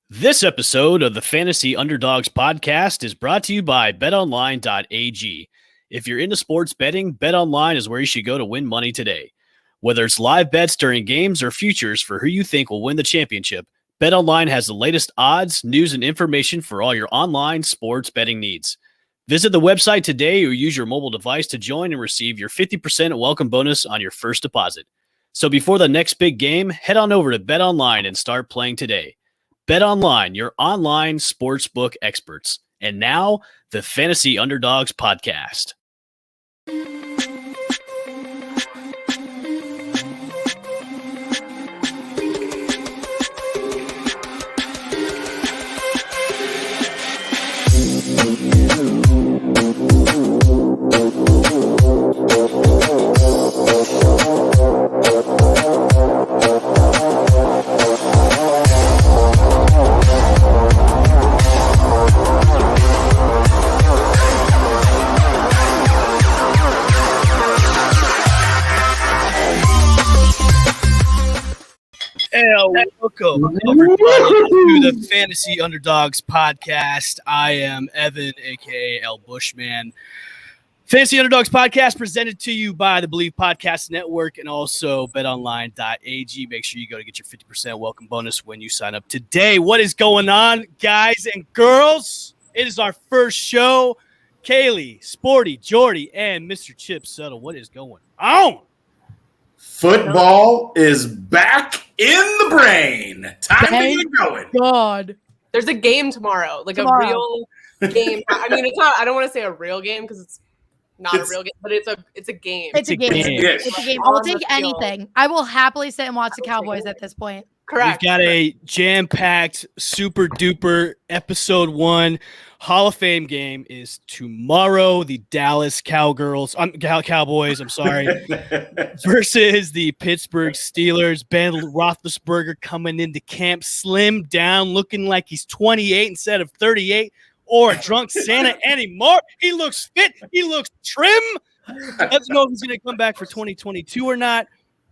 This episode of the Fantasy Underdogs podcast is brought to you by betonline.ag. If you're into sports betting, BetOnline is where you should go to win money today. Whether it's live bets during games or futures for who you think will win the championship, BetOnline has the latest odds, news, and information for all your online sports betting needs. Visit the website today or use your mobile device to join and receive your 50% welcome bonus on your first deposit. So before the next big game, head on over to BetOnline and start playing today. BetOnline, your online sportsbook experts. And now, the Fantasy Underdogs podcast. Welcome, everybody, to the Fantasy Underdogs podcast. I am Evan, a.k.a. El Bushman. Fantasy Underdogs podcast presented to you by the Believe Podcast Network and also betonline.ag. Make sure you go to get your 50% welcome bonus when you sign up today. What is going on, guys and girls? It is our first show. Kaylee, Sporty, Jordy, and Mr. Chip Settle. What is going on? Football is back in the brain. Time to get going. God. There's a game tomorrow, a real game. I mean, it's not. I don't want to say a real game because it's not a real game, but it's a game. It's a game. Yes. It's a game. I will take anything. I will happily sit and watch the Cowboys at this point. Correct. We've got a jam-packed, super-duper episode 1 Hall of Fame game is tomorrow. The Dallas Cowboys, versus the Pittsburgh Steelers. Ben Roethlisberger coming into camp slimmed down, looking like he's 28 instead of 38 or a drunk Santa anymore. He looks fit. He looks trim. Let's know if he's going to come back for 2022 or not,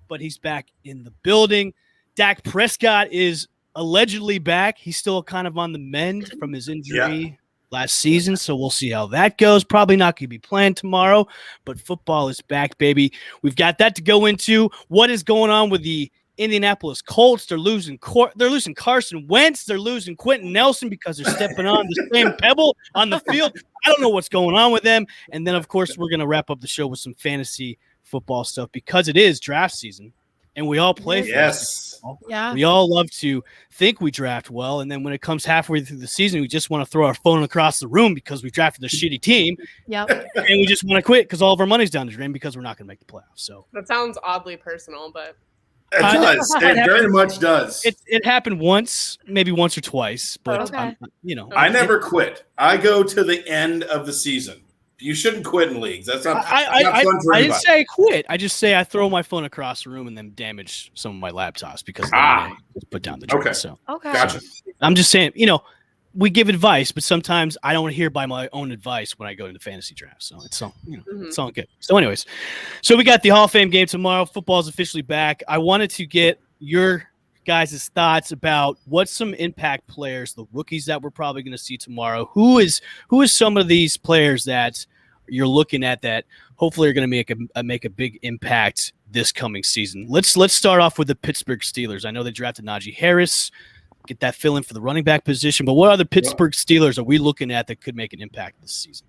but he's back in the building. Dak Prescott is allegedly back. He's still kind of on the mend from his injury last season, so we'll see how that goes. Probably not going to be playing tomorrow, but football is back, baby. We've got that to go into. What is going on with the Indianapolis Colts? They're losing Carson Wentz. They're losing Quentin Nelson because they're stepping on the same pebble on the field. I don't know what's going on with them. And then, of course, we're going to wrap up the show with some fantasy football stuff because it is draft season. And we all play for yes. Yeah. We all love to think we draft well, and then when it comes halfway through the season, we just want to throw our phone across the room because we drafted a shitty team. Yep. And we just want to quit because all of our money's down the drain because we're not going to make the playoffs. So That sounds oddly personal, but it does. It very much does. It happened once, maybe once or twice, but Okay. I never quit. I go to the end of the season. You shouldn't quit in leagues. That's not, not fun for I anybody. didn't say I quit. I just say I throw my phone across the room and then damage some of my laptops because I put down the drain. Okay. So Okay. Gotcha. I'm just saying, we give advice, but sometimes I don't hear by my own advice when I go into fantasy drafts. So it's all, it's all good. So anyways, so we got the Hall of Fame game tomorrow. Football's officially back. I wanted to get your guys' thoughts about what some impact players, the rookies that we're probably going to see tomorrow. Who is some of these players that you're looking at that hopefully are going to make a big impact this coming season? Let's start off with the Pittsburgh Steelers. I know they drafted Najee Harris, get that fill in for the running back position, but what other Pittsburgh Steelers are we looking at that could make an impact this season?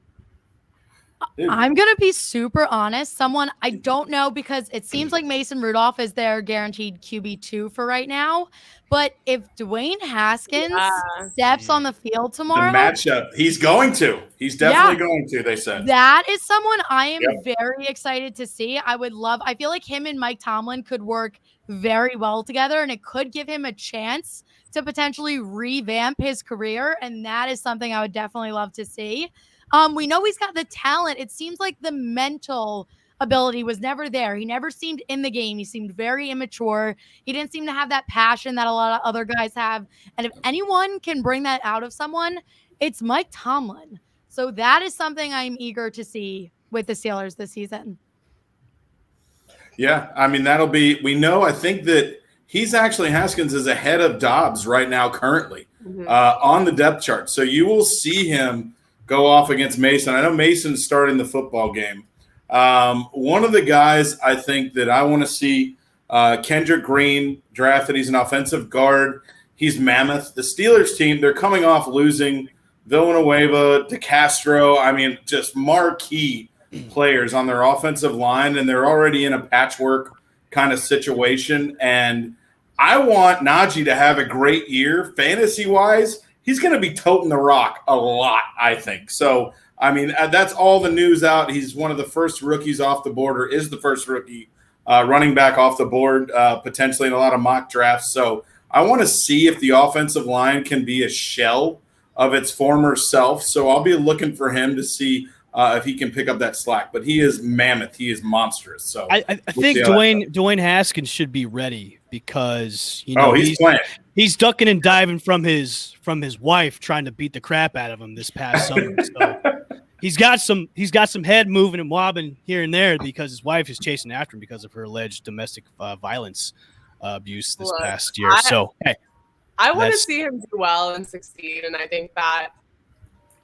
I'm going to be super honest. Someone I don't know because it seems like Mason Rudolph is their guaranteed QB2 for right now. But if Dwayne Haskins steps on the field tomorrow. The matchup. He's going to. He's definitely going to, they said. That is someone I am very excited to see. I feel like him and Mike Tomlin could work very well together, and it could give him a chance to potentially revamp his career. And that is something I would definitely love to see. We know he's got the talent. It seems like the mental ability was never there. He never seemed in the game. He seemed very immature. He didn't seem to have that passion that a lot of other guys have. And if anyone can bring that out of someone, it's Mike Tomlin. So that is something I'm eager to see with the Steelers this season. Yeah, I mean, I think that Haskins is ahead of Dobbs right now currently. on the depth chart. So you will see him go off against Mason. I know Mason's starting the football game. One of the guys I think that I want to see, Kendrick Green, drafted. He's an offensive guard. He's mammoth. The Steelers team, they're coming off losing Villanueva, DeCastro. I mean, just marquee players on their offensive line, and they're already in a patchwork kind of situation. And I want Najee to have a great year fantasy-wise. He's going to be toting the rock a lot, I think. So, I mean, that's all the news out. He's one of the first rookies off the board, or is the first rookie running back off the board, potentially in a lot of mock drafts. So I want to see if the offensive line can be a shell of its former self. So I'll be looking for him to see if he can pick up that slack. But he is mammoth. He is monstrous. So I think Dwayne Haskins should be ready because he's ducking and diving from his wife trying to beat the crap out of him this past summer. So he's got some head moving and wobbling here and there because his wife is chasing after him because of her alleged domestic violence abuse this past year. I want to see him do well and succeed, and I think that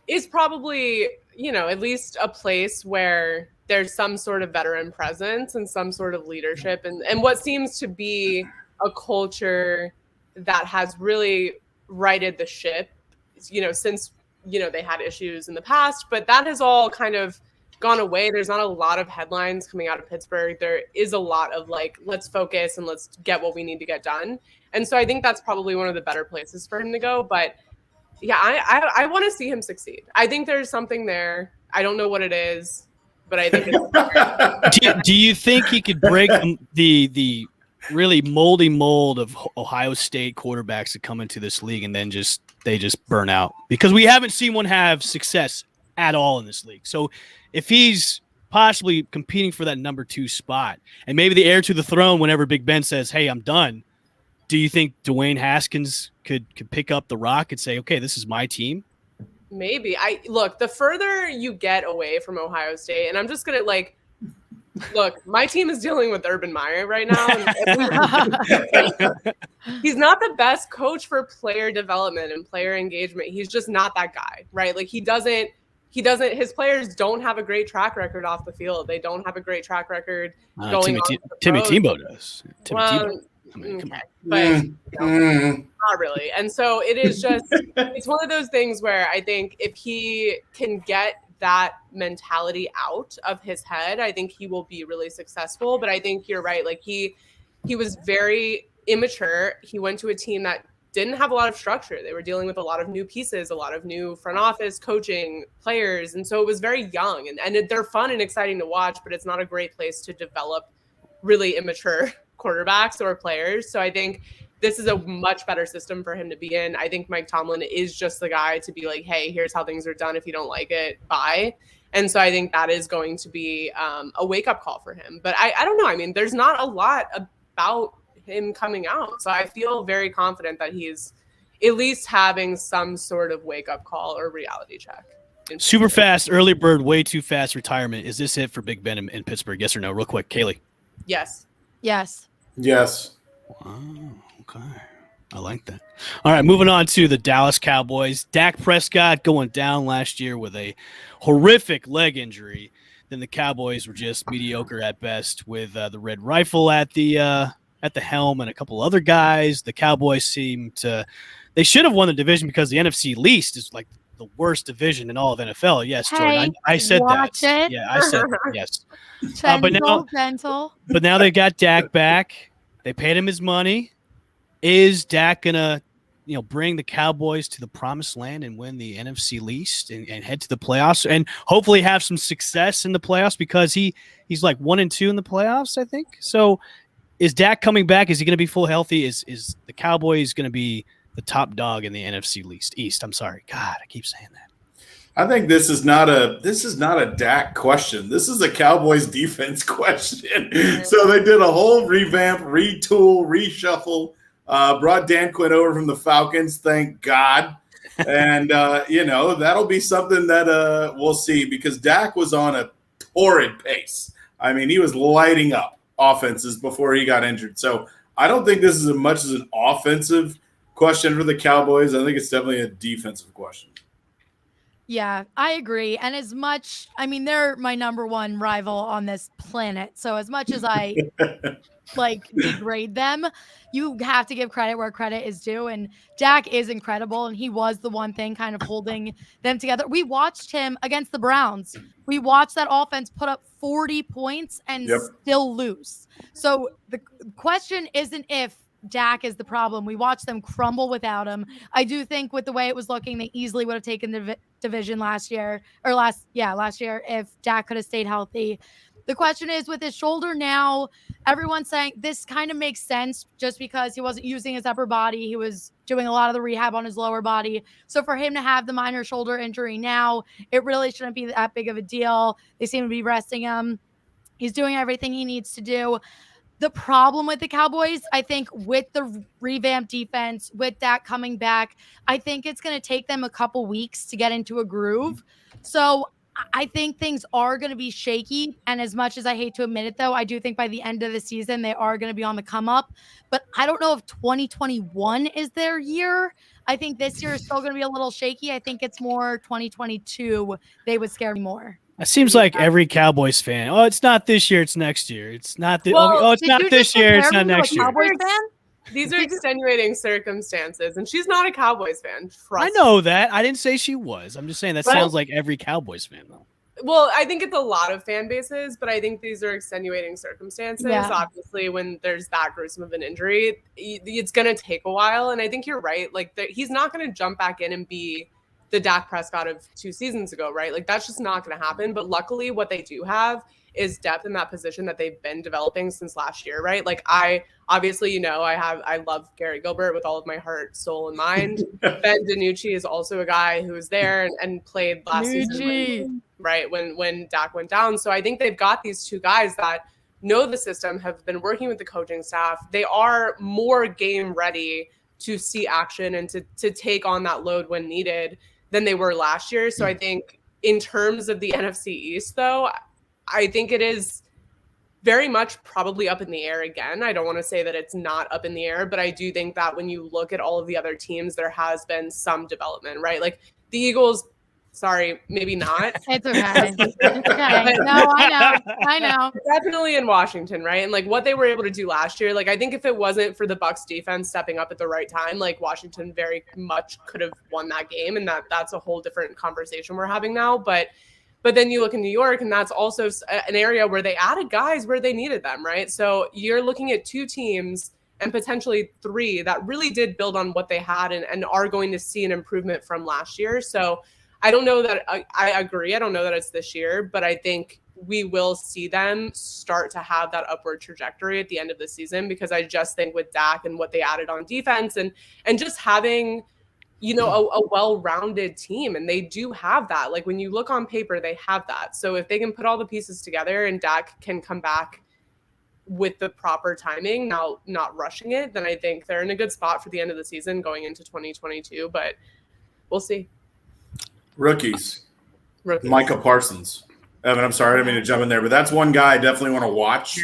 is probably, at least a place where there's some sort of veteran presence and some sort of leadership and what seems to be a culture that has really righted the ship, since, they had issues in the past, but that has all kind of gone away. There's not a lot of headlines coming out of Pittsburgh. There is a lot of let's focus and let's get what we need to get done. And so I think that's probably one of the better places for him to go. But yeah, I want to see him succeed. I think there's something there. I don't know what it is, but I think it's do you think he could break the really moldy mold of Ohio State quarterbacks that come into this league and then they just burn out? Because we haven't seen one have success at all in this league. So if he's possibly competing for that number 2 spot and maybe the heir to the throne whenever Big Ben says, hey, I'm done, do you think Dwayne Haskins could pick up the rock and say, okay, this is my team? Maybe. Look, the further you get away from Ohio State, and I'm just going to look, my team is dealing with Urban Meyer right now. He's not the best coach for player development and player engagement. He's just not that guy, right? His players don't have a great track record off the field. They don't have a great track record going on. Timmy Tebow does. But not really. And so it is just, it's one of those things where I think if he can get that mentality out of his head, I think he will be really successful. But I think you're right. He was very immature. He went to a team that didn't have a lot of structure. They were dealing with a lot of new pieces, a lot of new front office coaching players. And so it was very young and they're fun and exciting to watch, but it's not a great place to develop really immature quarterbacks or players. So I think this is a much better system for him to be in. I think Mike Tomlin is just the guy to be like, hey, here's how things are done. If you don't like it, bye. And so I think that is going to be a wake-up call for him. But I don't know. I mean, there's not a lot about him coming out. So I feel very confident that he's at least having some sort of wake-up call or reality check. Super fast, early bird, way too fast retirement. Is this it for Big Ben in Pittsburgh? Yes or no? Real quick, Kaylee. Yes. Yes. Yes. Wow, okay. I like that. All right, moving on to the Dallas Cowboys. Dak Prescott going down last year with a horrific leg injury. Then the Cowboys were just mediocre at best with the Red Rifle at the helm and a couple other guys. The Cowboys they should have won the division because the NFC least is like the worst division in all of NFL. Yes, Jordan, I said that. Yeah, I said that. Yes. But now they got Dak back. They paid him his money. Is Dak gonna, bring the Cowboys to the promised land and win the NFC least and head to the playoffs and hopefully have some success in the playoffs because he's like 1-2 in the playoffs, I think. So, is Dak coming back? Is he going to be full healthy? Is the Cowboys going to be the top dog in the NFC East? I'm sorry, God, I keep saying that. I think this is not a Dak question. This is a Cowboys defense question. So they did a whole revamp, retool, reshuffle, brought Dan Quinn over from the Falcons. Thank God. And, that'll be something that we'll see because Dak was on a torrid pace. I mean, he was lighting up offenses before he got injured. So I don't think this is as much as an offensive question for the Cowboys. I think it's definitely a defensive question. Yeah, I agree. And as much, I mean, they're my number one rival on this planet. So as much as I degrade them, you have to give credit where credit is due. And Dak is incredible. And he was the one thing kind of holding them together. We watched him against the Browns. We watched that offense put up 40 points and still lose. So the question isn't if Dak is the problem. We watched them crumble without him. I do think with the way it was looking, they easily would have taken the division last year if Dak could have stayed healthy. The question is with his shoulder now, everyone's saying this kind of makes sense just because he wasn't using his upper body. He was doing a lot of the rehab on his lower body. So for him to have the minor shoulder injury now, it really shouldn't be that big of a deal. They seem to be resting him. He's doing everything he needs to do. The problem with the Cowboys, I think with the revamped defense, with Dak coming back, I think it's going to take them a couple weeks to get into a groove. So I think things are going to be shaky. And as much as I hate to admit it, though, I do think by the end of the season, they are going to be on the come up. But I don't know if 2021 is their year. I think this year is still going to be a little shaky. I think it's more 2022. They would scare me more. It seems like every Cowboys fan. Oh, it's not this year. It's next year. It's not. It's not this year. It's not next year. Cowboys fan? These are extenuating circumstances, and she's not a Cowboys fan. I know that. I didn't say she was. I'm just saying that sounds like every Cowboys fan, though. Well, I think it's a lot of fan bases, but I think these are extenuating circumstances. Yeah. Obviously, when there's that gruesome of an injury, it's going to take a while. And I think you're right. Like, he's not going to jump back in and be the Dak Prescott of 2 seasons ago, right? Like, that's just not going to happen. But luckily, what they do have is depth in that position that they've been developing since last year, right? Like, I love Gary Gilbert with all of my heart, soul, and mind. Ben DiNucci is also a guy who was there and played last season, right, when Dak went down. So I think they've got these two guys that know the system, have been working with the coaching staff. They are more game ready to see action and to take on that load when needed than they were last year. So I think in terms of the NFC East, though, I think it is very much probably up in the air again. I don't want to say that it's not up in the air, but I do think that when you look at all of the other teams, there has been some development, right? Like the Eagles, sorry, maybe not. It's okay. It's okay. No, I know. Definitely in Washington, right? And like what they were able to do last year, like I think if it wasn't for the Bucs defense stepping up at the right time, like Washington very much could have won that game. And that's a whole different conversation we're having now. But then you look in New York, and that's also an area where they added guys where they needed them, right? So you're looking at 2 teams and potentially 3 that really did build on what they had and are going to see an improvement from last year. So I don't know that I agree. I don't know that it's this year, but I think we will see them start to have that upward trajectory at the end of the season, because I just think with Dak and what they added on defense and just having – a well-rounded team. And they do have that. Like when you look on paper, they have that. So if they can put all the pieces together and Dak can come back with the proper timing, now not rushing it, then I think they're in a good spot for the end of the season going into 2022. But we'll see. Rookies. Micah Parsons. Evan, I'm sorry, I didn't mean to jump in there, but that's one guy I definitely want to watch.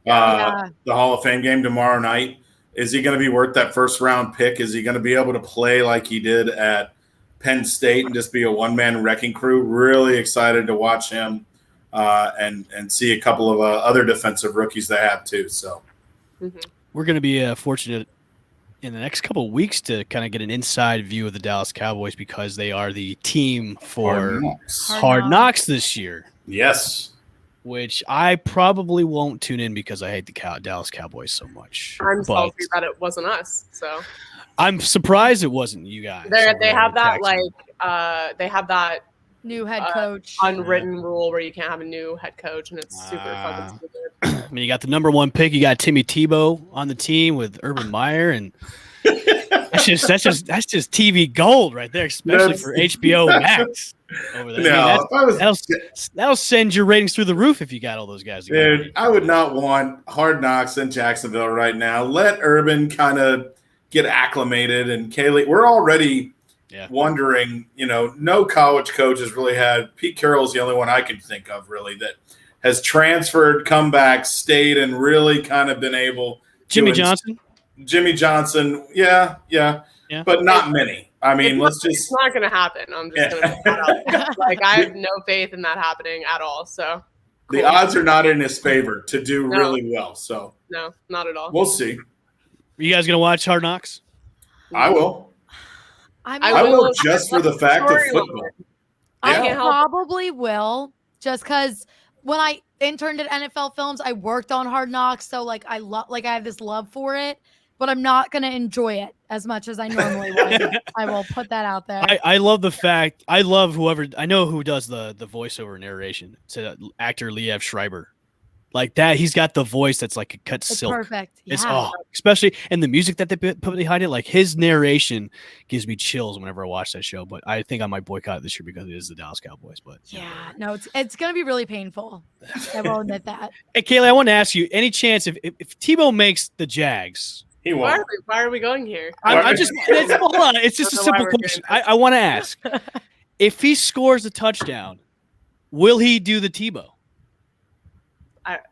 The Hall of Fame game tomorrow night. Is he going to be worth that first-round pick? Is he going to be able to play like he did at Penn State and just be a one-man wrecking crew? Really excited to watch him and see a couple of other defensive rookies they have too. So we're going to be fortunate in the next couple of weeks to kind of get an inside view of the Dallas Cowboys because they are the team for Hard Knocks this year. Yes. Which I probably won't tune in because I hate the Dallas Cowboys so much. I'm salty that it wasn't us. So I'm surprised it wasn't you guys. They have that they have that new head coach unwritten rule where you can't have a new head coach, and it's super fucking stupid. I mean, you got the number 1 pick. You got Timmy Tebow on the team with Urban Meyer, and that's just TV gold right there, especially for HBO Max. Over there. No, that'll send your ratings through the roof if you got all those guys together. Dude, I would not want Hard Knocks in Jacksonville right now. Let Urban kind of get acclimated, and Kaylee, we're already wondering, no college coach has really had – Pete Carroll's the only one I can think of really that has transferred, come back, stayed, and really kind of been able to – Jimmy Johnson, yeah. but not many. I mean, it's not going to happen. I'm just going to put that out there. Like, I have no faith in that happening at all. So the odds are not in his favor to do really well. So no, not at all. We'll see. Are you guys going to watch Hard Knocks? I will. I will just for the fact of football. I probably will, just because when I interned at NFL Films, I worked on Hard Knocks, so like I have this love for it, but I'm not gonna enjoy it as much as I normally would. I will put that out there. I love the fact. I love whoever. I know who does the voiceover narration. It's actor Liev Schreiber. Like that, he's got the voice that's like a cut silk. Perfect. Yeah. It's especially and the music that they put behind it. Like his narration gives me chills whenever I watch that show. But I think I might boycott it this year because it is the Dallas Cowboys. But no, it's gonna be really painful. I will admit that. Hey, Kaylee, I want to ask you: any chance if Tebow makes the Jags? He won't. Why are we going here? I just hold on. It's just a simple question. I want to ask: if he scores a touchdown, will he do the Tebow?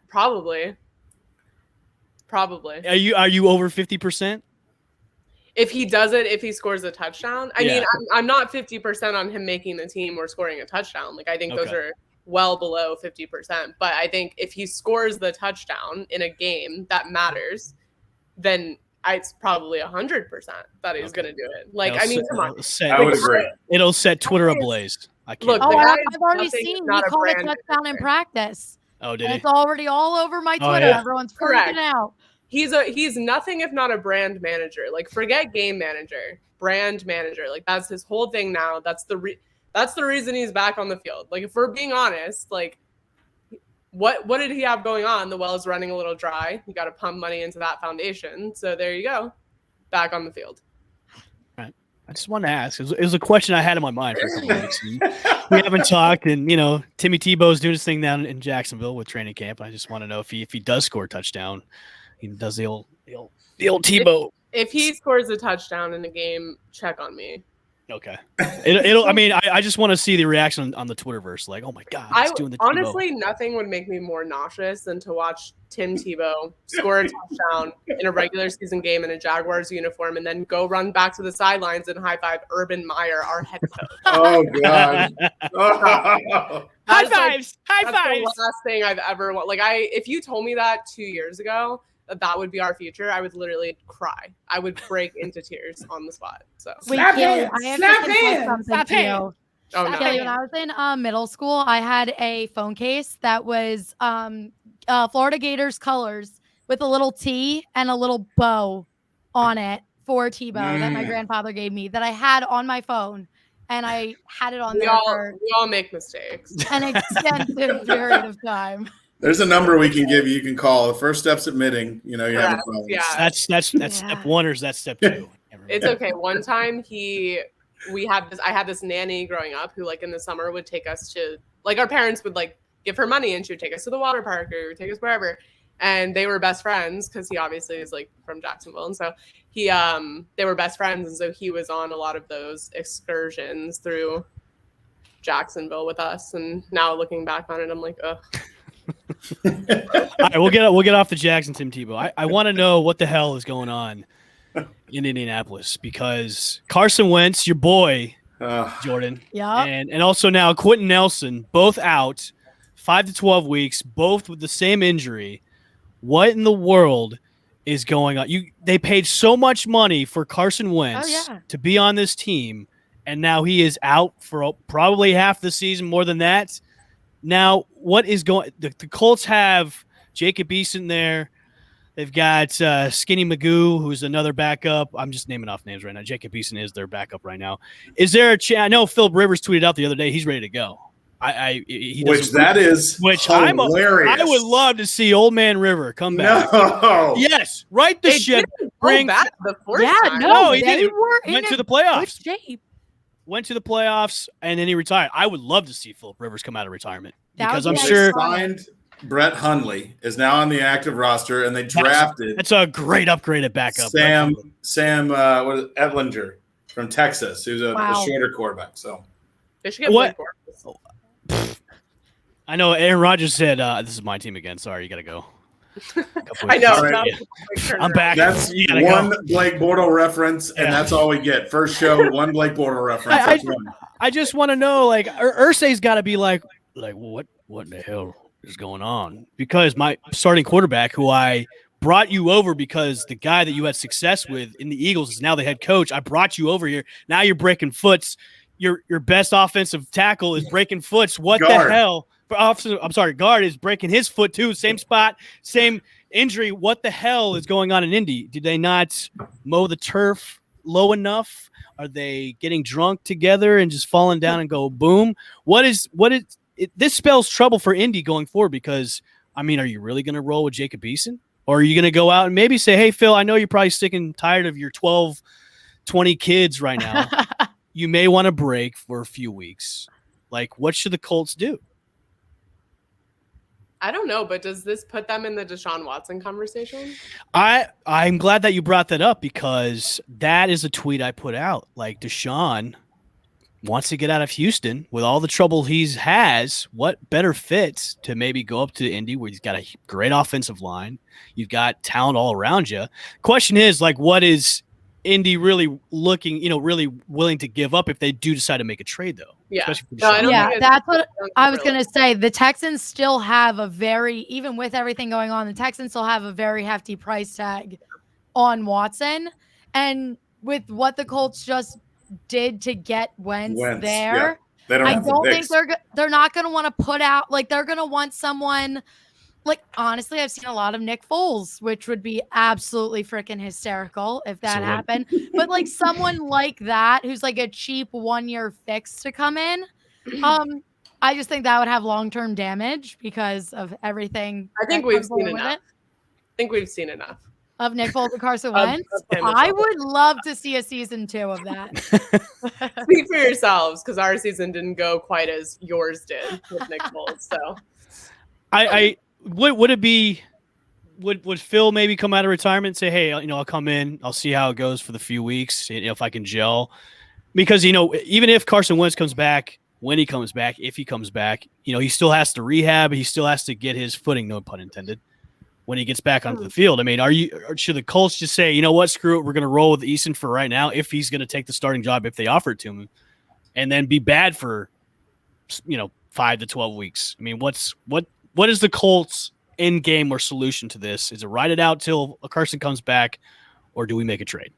Probably. Are you over 50%? If he does it, if he scores a touchdown, I mean, I'm not 50% on him making the team or scoring a touchdown. Like I think those are well below 50%. But I think if he scores the touchdown in a game that matters, then it's probably 100% that he's going to do it. Like, come on. I would agree. It'll set Twitter ablaze. I can't. Look, I've already seen he called a touchdown in practice. Oh, did he? It's already all over my Twitter. Everyone's freaking out. He's nothing if not a brand manager. Like, forget game manager, brand manager. Like, that's his whole thing now. That's the reason he's back on the field. Like, if we're being honest, like, what did he have going on? The well is running a little dry. You got to pump money into that foundation. So there you go, back on the field. I just wanted to ask. It was a question I had in my mind for a couple of weeks. We haven't talked, and Timmy Tebow's doing his thing down in Jacksonville with training camp. I just want to know if he does score a touchdown, he does the old Tebow. If he scores a touchdown in a game, check on me. Okay. It'll. I mean, I just want to see the reaction on the Twitterverse. Like, oh my god, he's doing the Tebow. Honestly, nothing would make me more nauseous than to watch Tim Tebow score a touchdown in a regular season game in a Jaguars uniform, and then go run back to the sidelines and high five Urban Meyer, our head coach. Oh god! High fives! That's the last thing I've ever want. Like if you told me that 2 years ago, that would be our future, I would literally cry. I would break into tears on the spot. So Slap hands. Kelly, when I was in middle school, I had a phone case that was Florida Gators colors with a little T and a little bow on it for Tebow that my grandfather gave me that I had on my phone, and I had it on there for we all make mistakes. An extensive period of time. There's a number we can give you. You can call. The first step's admitting, you have a problem. Yeah. That's step one, or is that step two? It's okay. One time I had this nanny growing up who, like, in the summer would take us to, like, our parents would, like, give her money and she would take us to the water park or take us wherever. And they were best friends because he obviously is, like, from Jacksonville. And so they were best friends. And so he was on a lot of those excursions through Jacksonville with us. And now looking back on it, I'm like, ugh. All right, we'll get off the Jackson Tim Tebow. I want to know what the hell is going on in Indianapolis, because Carson Wentz, your boy, Jordan, and also now Quentin Nelson, both out 5 to 12 weeks, both with the same injury. What in the world is going on? They paid so much money for Carson Wentz to be on this team, and now he is out for probably half the season, more than that. Now, what is going? The Colts have Jacob Eason there. They've got Skinny Magoo, who's another backup. I'm just naming off names right now. Jacob Eason is their backup right now. Is there a chance? I know Philip Rivers tweeted out the other day he's ready to go. Hilarious. I would love to see Old Man River come back. No. Yes, right the ship. Bring back the first time. No, he didn't. Went to the playoffs. Good shape. Went to the playoffs, and then he retired. I would love to see Philip Rivers come out of retirement because I'm they sure signed Brett Hundley is now on the active roster, and they drafted. That's a great upgrade at backup. Sam Etlinger from Texas, who's a shorter quarterback. So they should get what? I know Aaron Rodgers said, "This is my team again." Sorry, you got to go. I know. All right. that was a quick I'm turnaround. back. That's You gotta one go. Blake Bortles reference, and Yeah. that's all we get. First show, one Blake Bortles reference. That's one. I just want to know, like, Irsay's got to be like, what in the hell is going on? Because my starting quarterback, who I brought you over because the guy that you had success with in the Eagles is now the head coach. I brought you over here. Now you're breaking foots. Your best offensive tackle is breaking foots. What Guard. the hell? I'm sorry, guard is breaking his foot too. Same spot, same injury. What the hell is going on in Indy? Did they not mow the turf low enough? Are they getting drunk together and just falling down and go boom? What is this spells trouble for Indy going forward? Because I mean, are you really going to roll with Jacob Eason? Or are you going to go out and maybe say, hey, Phil, I know you're probably sick and tired of your 12, 20 kids right now. You may want to break for a few weeks. Like, what should the Colts do? I don't know, but does this put them in the Deshaun Watson conversation? I'm glad that you brought that up because that is a tweet I put out. Like, Deshaun wants to get out of Houston with all the trouble he has. What better fits to maybe go up to Indy where he's got a great offensive line? You've got talent all around you. Question is, like, what is Indy really looking, really willing to give up if they do decide to make a trade, though? Yeah. Especially for No, I Deshaun. don't Yeah, think it's- that's what I was really. going to say. The Texans still have even with everything going on, the Texans still have a very hefty price tag on Watson. And with what the Colts just did to get Wentz there, yeah. They don't I have the don't think picks. they're not going to want to put out, like, they're going to want someone. Like, honestly, I've seen a lot of Nick Foles, which would be absolutely freaking hysterical if that happened. But like someone like that, who's like a cheap 1-year fix to come in, I just think that would have long-term damage because of everything. I think that we've comes seen along with enough. it. I think we've seen enough. Of Nick Foles and Carson Of Wentz. him as I well. would love to see a season 2 of that. Speak for yourselves, because our season didn't go quite as yours did with Nick Foles. So Would it be? Would Phil maybe come out of retirement and say, "Hey, I'll come in, I'll see how it goes for the few weeks, if I can gel," because even if Carson Wentz comes back, when he comes back, if he comes back, he still has to rehab, he still has to get his footing, no pun intended, when he gets back onto the field. I mean, should the Colts just say, you know what, screw it, we're going to roll with Eason for right now if he's going to take the starting job if they offer it to him, and then be bad for 5 to 12 weeks? I mean, what is the Colts' end game or solution to this? Is it ride it out till Carson comes back, or do we make a trade?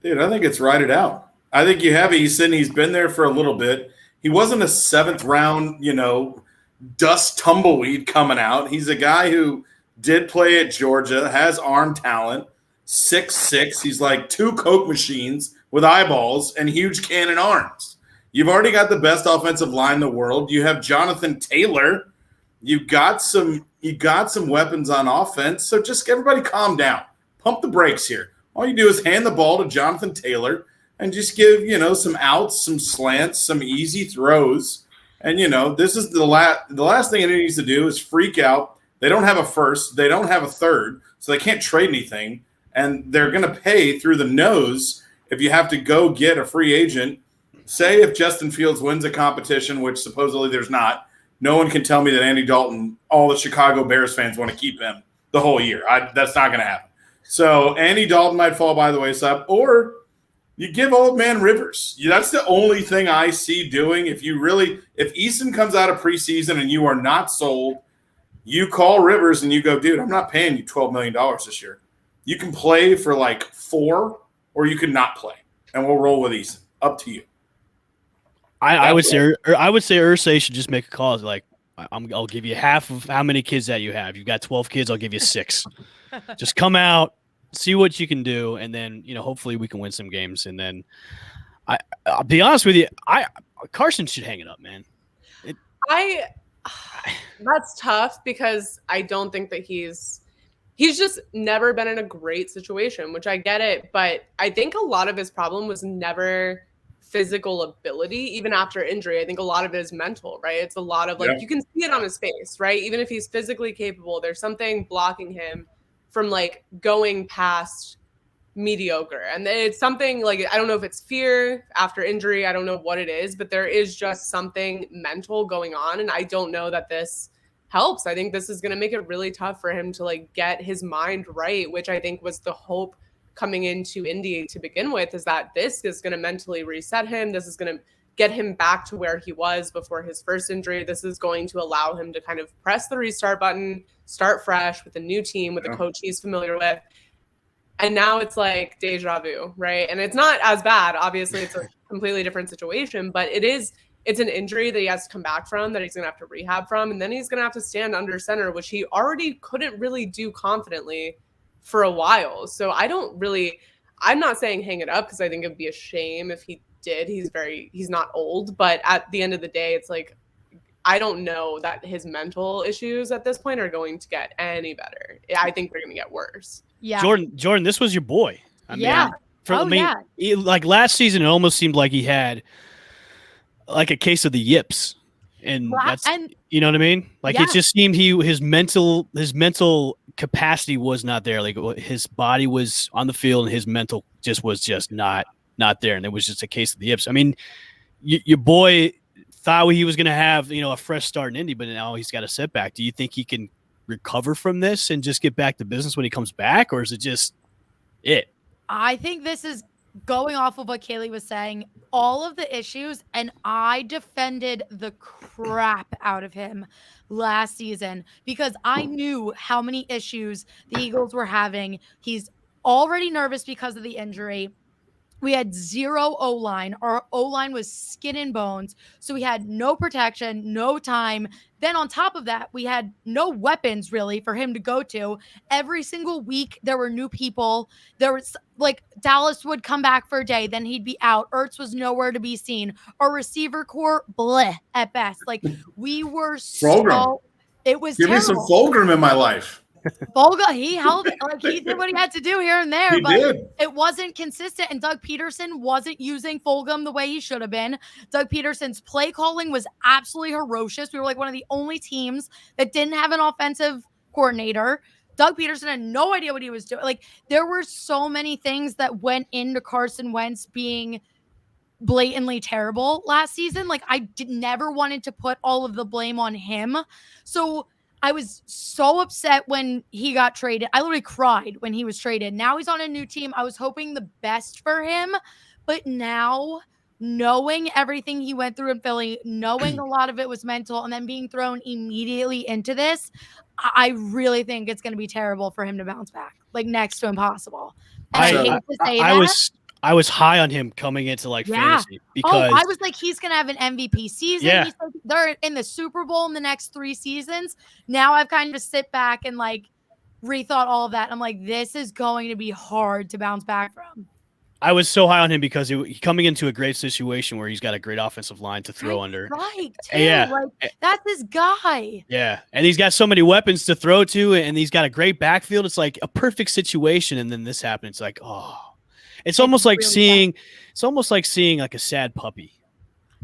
Dude, I think it's ride it out. I think you have Eason. He's been there for a little bit. He wasn't a 7th round, dust tumbleweed coming out. He's a guy who did play at Georgia, has arm talent, 6'6". He's like 2 Coke machines with eyeballs and huge cannon arms. You've already got the best offensive line in the world. You have Jonathan Taylor. You got some weapons on offense. So just everybody calm down. Pump the brakes here. All you do is hand the ball to Jonathan Taylor and just give, some outs, some slants, some easy throws. And, this is the last thing it needs to do is freak out. They don't have a first. They don't have a third. So they can't trade anything. And they're going to pay through the nose if you have to go get a free agent. Say if Justin Fields wins a competition, which supposedly there's not, no one can tell me that Andy Dalton, all the Chicago Bears fans want to keep him the whole year. That's not going to happen. So Andy Dalton might fall by the wayside, or you give old man Rivers. That's the only thing I see doing. If Eason comes out of preseason and you are not sold, you call Rivers and you go, dude, I'm not paying you $12 million this year. You can play for like 4, or you can not play, and we'll roll with Eason. Up to you. I would say Irsay should just make a call. It's like, I'll give you half of how many kids that you have. You've got 12 kids. I'll give you 6. Just come out, see what you can do, and then hopefully we can win some games. And then I'll be honest with you, Carson should hang it up, man. That's tough because I don't think that he's just never been in a great situation, which I get it, but I think a lot of his problem was never physical ability, even after injury. I think a lot of it is mental, right? It's a lot of you can see it on his face, right? Even if he's physically capable, there's something blocking him from going past mediocre. And it's something I don't know if it's fear after injury. I don't know what it is, but there is just something mental going on. And I don't know that this helps. I think this is going to make it really tough for him to like get his mind right, which I think was the hope coming into Indy to begin with, is that this is going to mentally reset him. This is going to get him back to where he was before his first injury. This is going to allow him to kind of press the restart button, start fresh with a new team, with a coach he's familiar with. And now it's like deja vu, right? And it's not as bad. Obviously, it's a completely different situation, but it's an injury that he has to come back from, that he's going to have to rehab from. And then he's going to have to stand under center, which he already couldn't really do confidently for a while. So I'm not saying hang it up, because I think it'd be a shame if he did. He's not old, but at the end of the day, it's like, I don't know that his mental issues at this point are going to get any better. I think they're going to get worse. Yeah. Jordan, this was your boy. Yeah. Like last season, it almost seemed like he had like a case of the yips. And you know what I mean? Like it just seemed his mental capacity was not there. Like his body was on the field and his mental was just not there. And it was just a case of the yips. I mean, your boy thought he was going to have, a fresh start in Indy, but now he's got a setback. Do you think he can recover from this and just get back to business when he comes back, or is it just it? I think this is going off of what Kaylee was saying, all of the issues, and I defended the crap out of him last season because I knew how many issues the Eagles were having. He's already nervous because of the injury. We had zero O-line. Our O-line was skin and bones. So we had no protection, no time. Then on top of that, we had no weapons really for him to go to. Every single week, there were new people. There was like Dallas would come back for a day, then he'd be out. Ertz was nowhere to be seen. Our receiver core, bleh at best. Like we were Fulgham. It was Give terrible. me some Fulgham in my life. Fulgham, he held it. Like he did what he had to do here and there, it wasn't consistent. And Doug Peterson wasn't using Fulgham the way he should have been. Doug Peterson's play calling was absolutely ferocious. We were like one of the only teams that didn't have an offensive coordinator. Doug Peterson had no idea what he was doing. Like there were so many things that went into Carson Wentz being blatantly terrible last season. Like I never wanted to put all of the blame on him. So I was so upset when he got traded. I literally cried when he was traded. Now he's on a new team. I was hoping the best for him. But now, knowing everything he went through in Philly, knowing a lot of it was mental, and then being thrown immediately into this, I really think it's going to be terrible for him to bounce back. Like next to impossible. And I hate to say that. I was high on him coming into fantasy because I was like, he's going to have an MVP season. Yeah. He's like, they're in the Super Bowl in the next 3 seasons. Now I've kind of sit back and rethought all of that. I'm like, this is going to be hard to bounce back from. I was so high on him because he coming into a great situation where he's got a great offensive line to throw under. Right. Too. Yeah. That's his guy. Yeah. And he's got so many weapons to throw to, and he's got a great backfield. It's like a perfect situation. And then this happened. It's like, oh. It's almost like seeing like a sad puppy,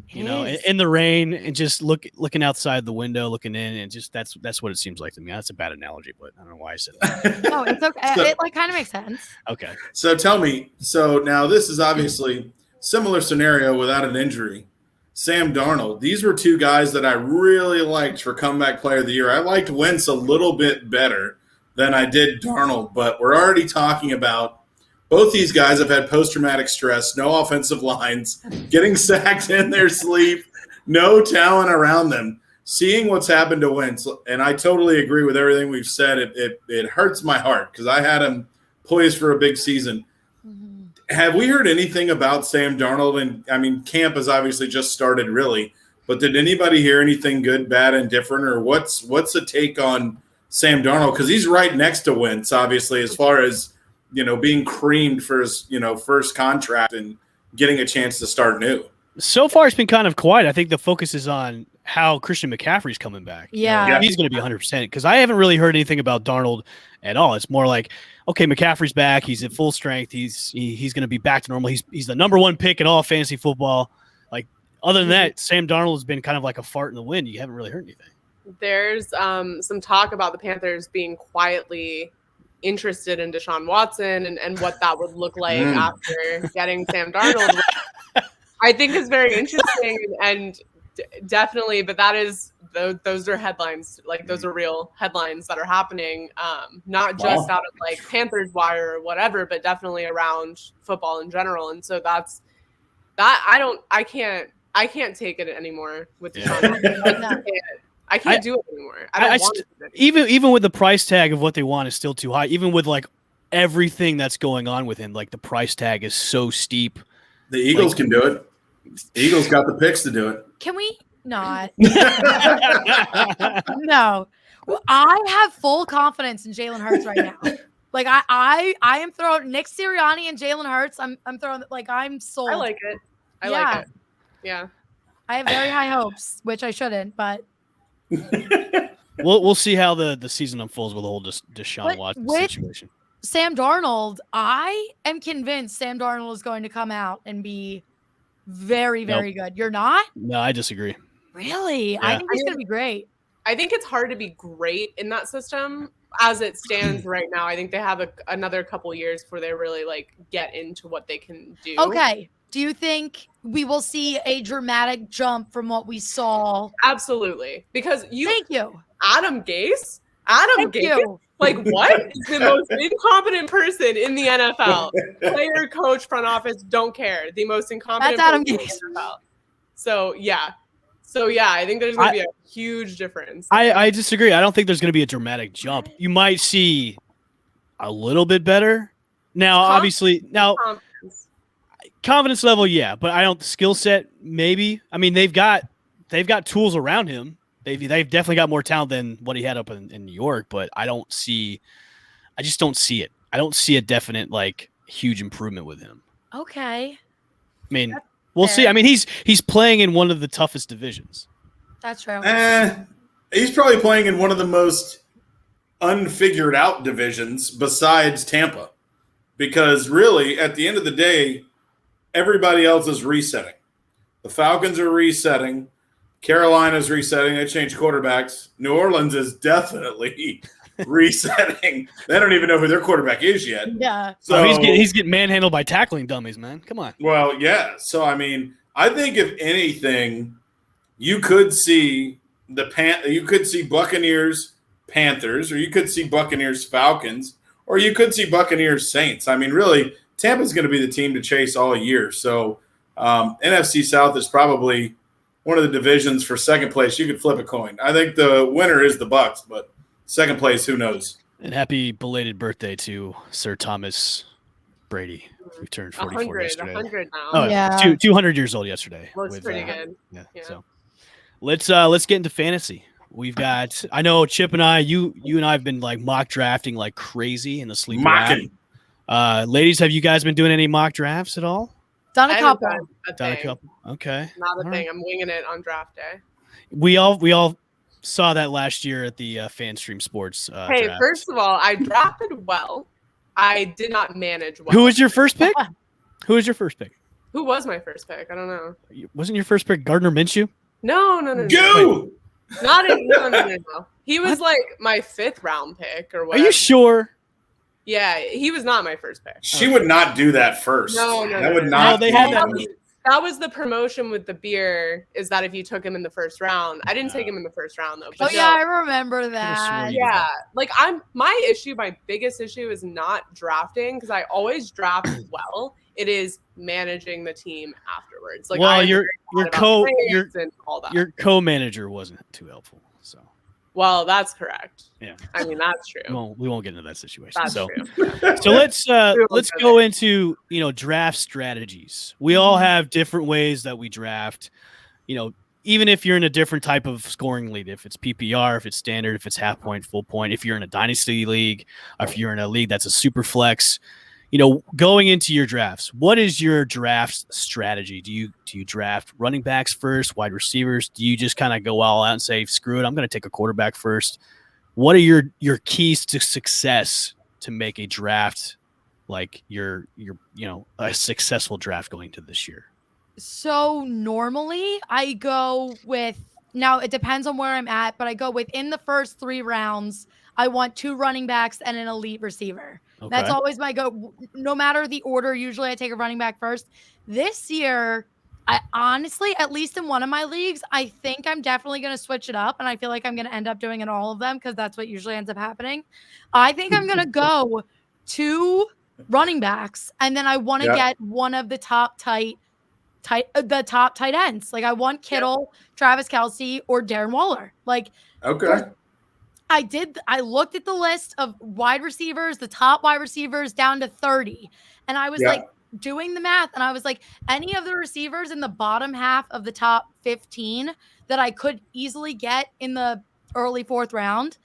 in the rain and just looking outside the window, looking in, and just that's what it seems like to me. That's a bad analogy, but I don't know why I said that. No, it's okay. It kind of makes sense. Okay. So tell me, now this is obviously similar scenario without an injury. Sam Darnold. These were 2 guys that I really liked for comeback player of the year. I liked Wentz a little bit better than I did Darnold, but we're already talking about both these guys have had post-traumatic stress, no offensive lines, getting sacked in their sleep, no talent around them. Seeing what's happened to Wentz, and I totally agree with everything we've said, it hurts my heart because I had him poised for a big season. Mm-hmm. Have we heard anything about Sam Darnold? And I mean, camp has obviously just started really, but did anybody hear anything good, bad, and different? Or what's the take on Sam Darnold? Because he's right next to Wentz, obviously, as far as being creamed for his, first contract and getting a chance to start new. So far, it's been kind of quiet. I think the focus is on how Christian McCaffrey's coming back. Yeah. He's going to be 100% because I haven't really heard anything about Darnold at all. It's more like, okay, McCaffrey's back. He's at full strength. He's going to be back to normal. He's the number 1 pick in all fantasy football. Like, other than that, Sam Darnold has been kind of like a fart in the wind. You haven't really heard anything. There's some talk about the Panthers being quietly interested in Deshaun Watson and what that would look like after getting Sam Darnold. I think is very interesting and definitely, but that is those are headlines. Like those are real headlines that are happening, not just out of like Panthers wire or whatever, but definitely around football in general. And so that's that. I can't take it anymore with Deshaun. I can't do it anymore. I don't want it even with the price tag of what they want is still too high. Even with like everything that's going on with him, like the price tag is so steep. The Eagles can do it. The Eagles got the picks to do it. Can we not? No. Well, I have full confidence in Jalen Hurts right now. Like I am throwing Nick Sirianni and Jalen Hurts. I'm throwing like I'm sold. I like it. I like it. Yeah. I have very high hopes, which I shouldn't, but we'll see how the season unfolds with the whole Deshaun Watson situation. Sam Darnold, I am convinced Sam Darnold is going to come out and be very, very good. You're not? No, I disagree. Really? Yeah. I think he's going to be great. I think it's hard to be great in that system as it stands right now. I think they have another couple years before they really like get into what they can do. Okay. Do you think we will see a dramatic jump from what we saw? Absolutely. Because Thank you. Adam Gase? Like, what is the most incompetent person in the NFL? Player, coach, front office, don't care. The most incompetent That's Adam person Gase. in the NFL. So, yeah, I think there's going to be a huge difference. I disagree. I don't think there's going to be a dramatic jump. You might see a little bit better. Now, obviously, confidence level, yeah, but I don't skill set, maybe. I mean, they've got tools around him. They've definitely got more talent than what he had up in New York, but I just don't see it. I don't see a definite like huge improvement with him. Okay. I mean, we'll see. I mean, he's playing in one of the toughest divisions. That's true. He's probably playing in one of the most unfigured out divisions besides Tampa, because really, at the end of the day, everybody else is resetting. The Falcons are resetting. Carolina's resetting. They changed quarterbacks. New Orleans is definitely resetting. They don't even know who their quarterback is yet. Yeah. So he's getting manhandled by tackling dummies, man. Come on. Well, yeah. So I mean, I think if anything, you could see Buccaneers Panthers, or you could see Buccaneers Falcons, or you could see Buccaneers Saints. I mean, really, Tampa's going to be the team to chase all year. So NFC South is probably one of the divisions for second place. You could flip a coin. I think the winner is the Bucs, but second place, who knows? And happy belated birthday to Sir Thomas Brady, who turned 44 yesterday. 100 now. Oh, yeah. 200 years old yesterday. Looks pretty good. Yeah. So let's get into fantasy. We've got, I know Chip and I, you and I have been like mock drafting like crazy in the sleeper app. Ladies, have you guys been doing any mock drafts at all? Done a couple. Okay. Not a thing. I'm winging it on draft day. We all saw that last year at the FanStream Sports. Hey, draft. First of all, I drafted well. I did not manage well. Who was your first pick? Who was my first pick? I don't know. Wasn't your first pick Gardner Minshew? No. Go! No. He was like my 5th round pick or whatever. Are you sure? Yeah, he was not my first pick. She would not do that first. No. That would not. They had that. That was the promotion with the beer, is that if you took him in the first round. I didn't take him in the first round though. But I remember that. Yeah. Like my biggest issue is not drafting, because I always draft well. It is managing the team afterwards. Like, well, your co-manager wasn't too helpful. So. Well, that's correct. Yeah. I mean, that's true. We won't get into that situation. That's true. So let's go into, draft strategies. We all have different ways that we draft. Even if you're in a different type of scoring league, if it's PPR, if it's standard, if it's half point, full point, if you're in a dynasty league, or if you're in a league that's a super flex, going into your drafts, what is your draft strategy? Do you draft running backs first, wide receivers? Do you just kind of go all out and say, screw it, I'm going to take a quarterback first? What are your keys to success to make a draft like your a successful draft going to this year? So normally I go with, now it depends on where I'm at, but I go within the first 3 rounds. I want 2 running backs and an elite receiver. Okay. That's always my go. No matter the order, usually I take a running back first. This year, I honestly, at least in one of my leagues, I think I'm definitely going to switch it up. And I feel like I'm going to end up doing it in all of them because that's what usually ends up happening. I think I'm going to go 2 running backs. And then I want to get one of the top tight ends. Like I want Kittle, Travis Kelce, or Darren Waller. Like, Okay. I looked at the list of wide receivers, the top wide receivers down to 30. And I was like doing the math and I was like, any of the receivers in the bottom half of the top 15 that I could easily get in the early 4th round,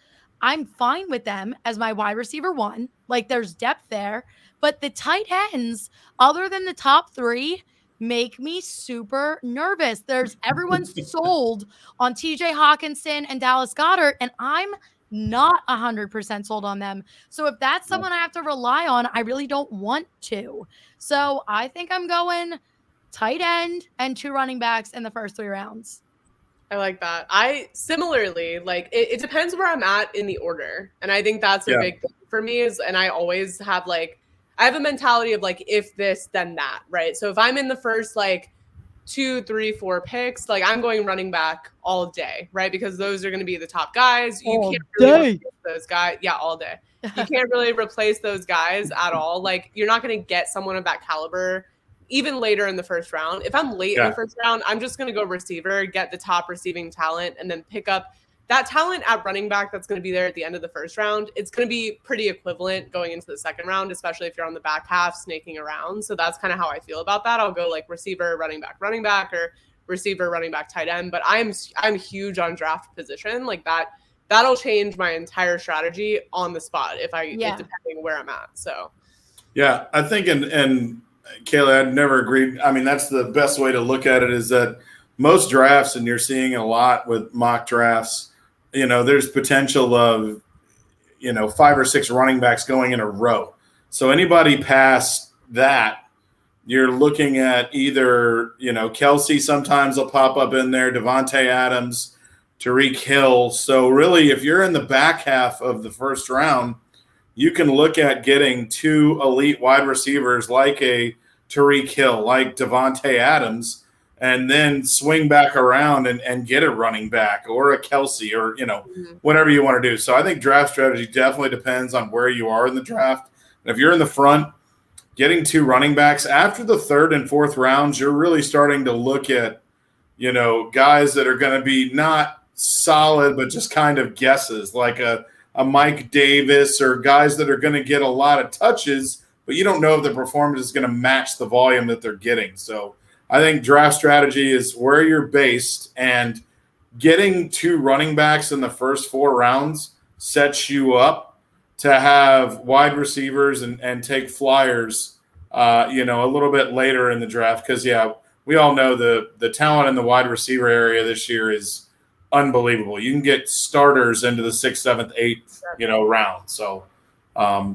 I'm fine with them as my wide receiver 1. Like there's depth there, but the tight ends, other than the top 3, make me super nervous. Everyone's sold on TJ Hawkinson and Dallas Goedert, and I'm not 100% sold on them. So if that's someone I have to rely on, I really don't want to. So I think I'm going tight end and 2 running backs in the first 3 rounds. I like that. I similarly, like it depends where I'm at in the order. And I think that's a big thing for me and I always have like, I have a mentality of like, if this, then that, right? So if I'm in the first like 2, 3, 4 picks, like I'm going running back all day, right? Because those are going to be the top guys. You can't really replace those guys. Yeah, all day. You can't really replace those guys at all. Like you're not going to get someone of that caliber even later in the first round. If I'm late in the first round, I'm just going to go receiver, get the top receiving talent, and then pick up that talent at running back that's going to be there at the end of the first round. It's going to be pretty equivalent going into the second round, especially if you're on the back half snaking around. So that's kind of how I feel about that. I'll go like receiver, running back, or receiver, running back, tight end. But I'm huge on draft position. Like that'll change my entire strategy on the spot depending where I'm at. So yeah, I think and Kayla, I'd never agreed. I mean, that's the best way to look at it is that most drafts, and you're seeing a lot with mock drafts, there's potential of, 5 or 6 running backs going in a row. So anybody past that, you're looking at either, Kelce sometimes will pop up in there, Devontae Adams, Tyreek Hill. So really, if you're in the back half of the first round, you can look at getting 2 elite wide receivers like a Tyreek Hill, like Devontae Adams, and then swing back around and get a running back or a Kelce or, whatever you want to do. So I think draft strategy definitely depends on where you are in the draft. And if you're in the front, getting 2 running backs after the 3rd and 4th rounds, you're really starting to look at, guys that are going to be not solid, but just kind of guesses like a Mike Davis or guys that are going to get a lot of touches, but you don't know if the performance is going to match the volume that they're getting. So I think draft strategy is where you're based, and getting 2 running backs in the first 4 rounds sets you up to have wide receivers and take flyers, a little bit later in the draft. Because, we all know the talent in the wide receiver area this year is unbelievable. You can get starters into the 6th, 7th, 8th, round. So, I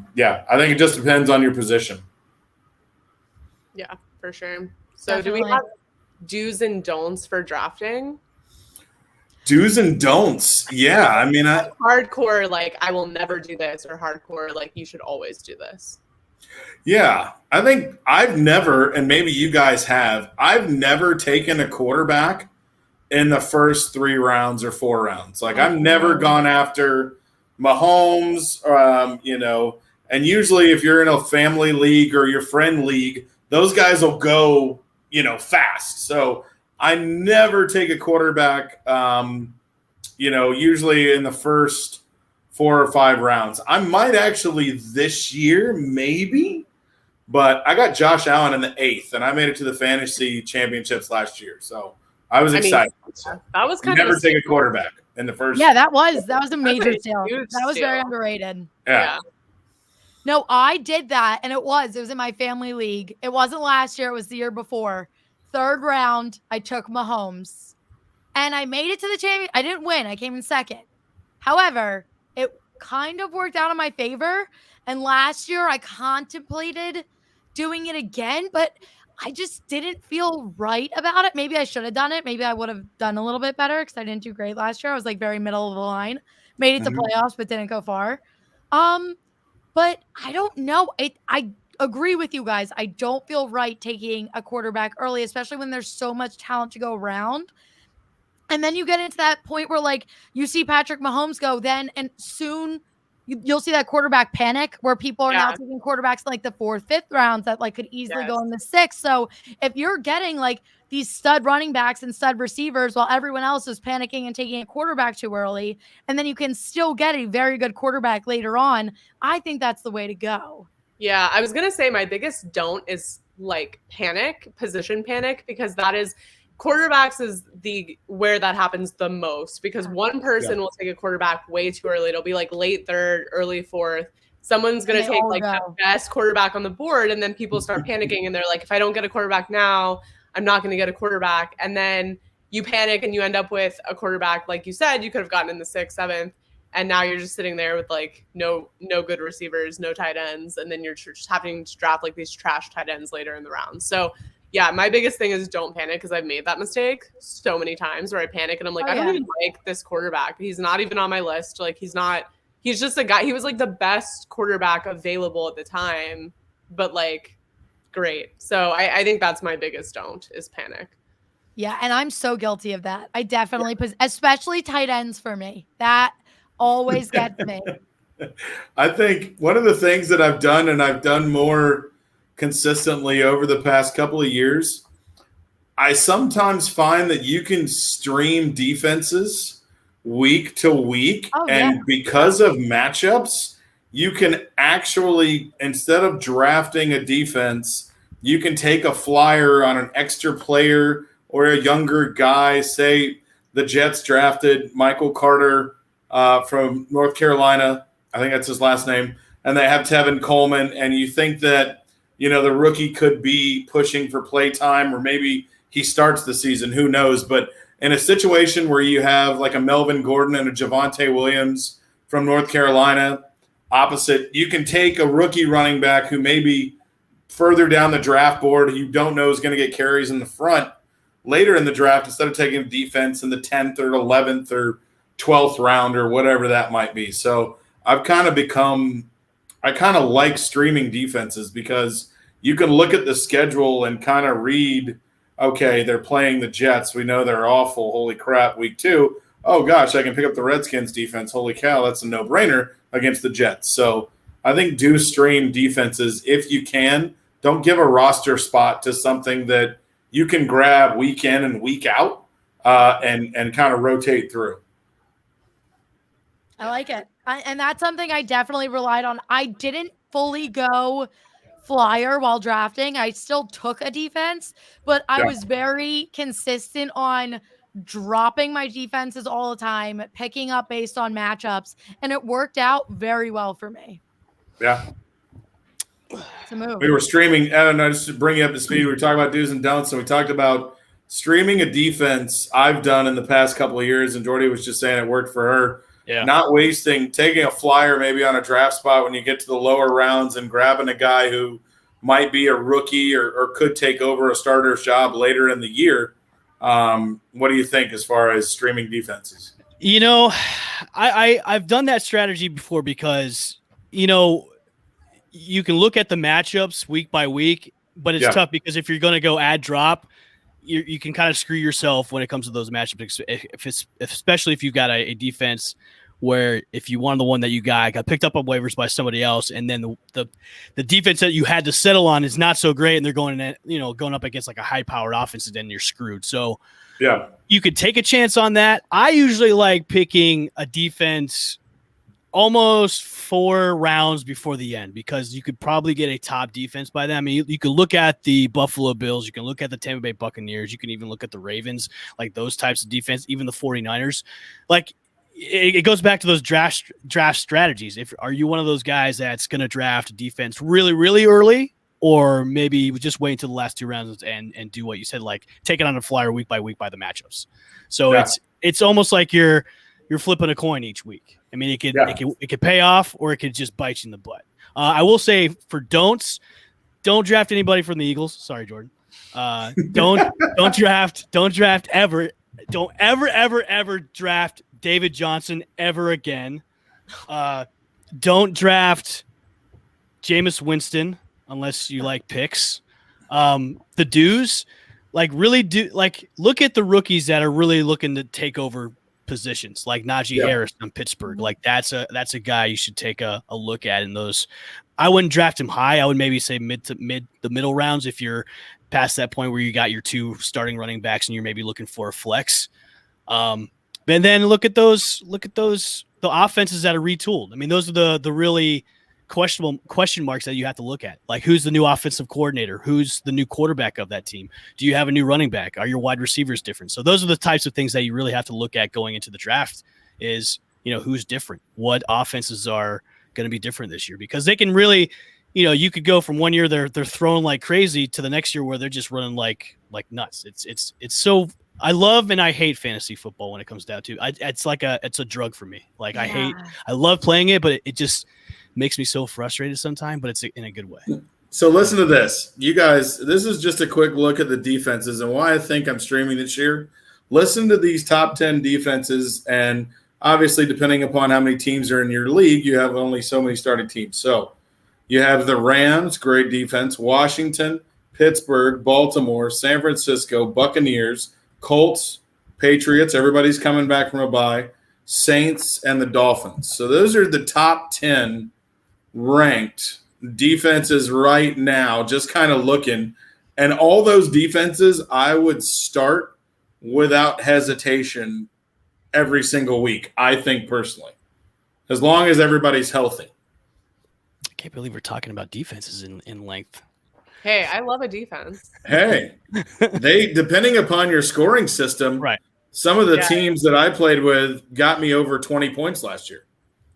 think it just depends on your position. Yeah, for sure. So definitely. Do we have do's and don'ts for drafting? Do's and don'ts. Yeah. I mean, hardcore, like I will never do this, or hardcore, like you should always do this. Yeah. I think I've never, and maybe you guys have, I've never taken a quarterback in the first 3 rounds or 4 rounds. Like I've never gone after Mahomes, and usually if you're in a family league or your friend league, those guys will go, fast. So I never take a quarterback, usually in the first 4 or 5 rounds. I might actually this year, maybe, but I got Josh Allen in the 8th, and I made it to the fantasy championships last year. So I was excited. That was kind never take a quarterback in the first. Yeah, that was a major steal. That was very underrated. Yeah. No, I did that, and it was in my family league. It wasn't last year; it was the year before. 3rd round, I took Mahomes, and I made it to the champion. I didn't win; I came in 2nd. However, it kind of worked out in my favor. And last year, I contemplated doing it again, but I just didn't feel right about it. Maybe I should have done it. Maybe I would have done a little bit better because I didn't do great last year. I was like very middle of the line. Made it to playoffs, but didn't go far. But I don't know. agree with you guys. I don't feel right taking a quarterback early, especially when there's so much talent to go around. And then you get into that point where like you see Patrick Mahomes go then, and soon you'll see that quarterback panic where people are now taking quarterbacks in like the 4th, 5th rounds that like could easily go in the 6th. So if you're getting like these stud running backs and stud receivers while everyone else is panicking and taking a quarterback too early, and then you can still get a very good quarterback later on, I think that's the way to go. Yeah, I was going to say my biggest don't is like position panic, because that is quarterbacks is where that happens the most, because one person will take a quarterback way too early. It'll be like late 3rd, early 4th. Someone's going to take like the best quarterback on the board, and then people start panicking and they're like, if I don't get a quarterback now, I'm not going to get a quarterback. And then you panic and you end up with a quarterback, like you said, you could have gotten in the 6th, 7th. And now you're just sitting there with like no good receivers, no tight ends, and then you're just having to draft like these trash tight ends later in the round. So yeah, my biggest thing is don't panic, because I've made that mistake so many times where I panic and I'm like, I don't even like this quarterback. He's not even on my list. Like he's just a guy. He was like the best quarterback available at the time, but like great. So I think that's my biggest don't is panic. Yeah, and I'm so guilty of that. I definitely, especially tight ends for me. That always gets me. I think one of the things that I've done, and I've done more consistently over the past couple of years, I sometimes find that you can stream defenses week to week. Because of matchups, you can actually, instead of drafting a defense, you can take a flyer on an extra player or a younger guy. Say the Jets drafted Michael Carter from North Carolina. I think that's his last name. And they have Tevin Coleman. And you think that, the rookie could be pushing for play time, or maybe he starts the season. Who knows? But in a situation where you have like a Melvin Gordon and a Javonte Williams from North Carolina opposite, you can take a rookie running back who maybe further down the draft board, you don't know is going to get carries in the front later in the draft, instead of taking defense in the 10th or 11th or 12th round or whatever that might be. So I kind of like streaming defenses, because you can look at the schedule and kind of read, okay, they're playing the Jets. We know they're awful. Holy crap, week 2. Oh, gosh, I can pick up the Redskins defense. Holy cow, that's a no-brainer against the Jets. So I think do stream defenses if you can. Don't give a roster spot to something that you can grab week in and week out and kind of rotate through. I like it. And that's something I definitely relied on. I didn't fully go flyer while drafting. I still took a defense, but I was very consistent on dropping my defenses all the time, picking up based on matchups, and it worked out very well for me. Yeah. It's a move. We were streaming, Evan, just to bring you up to speed, we were talking about do's and don'ts, and we talked about streaming a defense I've done in the past couple of years, and Jordy was just saying it worked for her. Yeah. Not taking a flyer maybe on a draft spot when you get to the lower rounds and grabbing a guy who might be a rookie or could take over a starter's job later in the year. What do you think as far as streaming defenses? I've done that strategy before because, you can look at the matchups week by week, but it's tough because if you're going to go add drop, you can kind of screw yourself when it comes to those matchups, especially if you've got a defense where if you wanted the one that you got picked up on waivers by somebody else, and then the defense that you had to settle on is not so great, and they're going up against like a high-powered offense, and then you're screwed. So you could take a chance on that. I usually like picking a defense almost 4 rounds before the end, because you could probably get a top defense by them. I mean, you can look at the Buffalo Bills, you can look at the Tampa Bay Buccaneers, you can even look at the Ravens, like those types of defense, even the 49ers. Like it goes back to those draft strategies. Are you one of those guys that's going to draft defense really, really early, or maybe just wait until the last 2 rounds and do what you said, like take it on a flyer week by week by the matchups? So it's almost like you're flipping a coin each week. I mean, it could pay off, or it could just bite you in the butt. I will say for don't draft anybody from the Eagles. Sorry, Jordan. Don't draft ever. Don't ever draft David Johnson ever again. Don't draft Jameis Winston. unless you like picks. The dues, look at the rookies that are really looking to take over positions, like Najee Harris from Pittsburgh. Like that's a guy you should take a look at in those. I wouldn't draft him high. I would maybe say the middle rounds if you're past that point where you got your 2 starting running backs and you're maybe looking for a flex. And then look at the offenses that are retooled. I mean, those are the really question marks that you have to look at. Like, who's the new offensive coordinator? Who's the new quarterback of that team? Do you have a new running back? Are your wide receivers different? So those are the types of things that you really have to look at going into the draft is, who's different? What offenses are going to be different this year? Because they can really, you could go from one year they're throwing like crazy to the next year where they're just running like nuts. It's so I love and I hate fantasy football when it comes down to it's a drug for me. Like I love playing it, but it just makes me so frustrated sometimes, but it's in a good way. So listen to this. You guys, this is just a quick look at the defenses and why I think I'm streaming this year. Listen to these top 10 defenses, and obviously depending upon how many teams are in your league, you have only so many starting teams. So you have the Rams, great defense, Washington, Pittsburgh, Baltimore, San Francisco, Buccaneers, Colts, Patriots, everybody's coming back from a bye, Saints, and the Dolphins. So those are the top 10 ranked defenses right now, just kind of looking. And all those defenses, I would start without hesitation every single week, I think personally, as long as everybody's healthy. I can't believe we're talking about defenses in length. Hey, I love a defense. Hey, they depending upon your scoring system, right? Some of the teams that I played with got me over 20 points last year.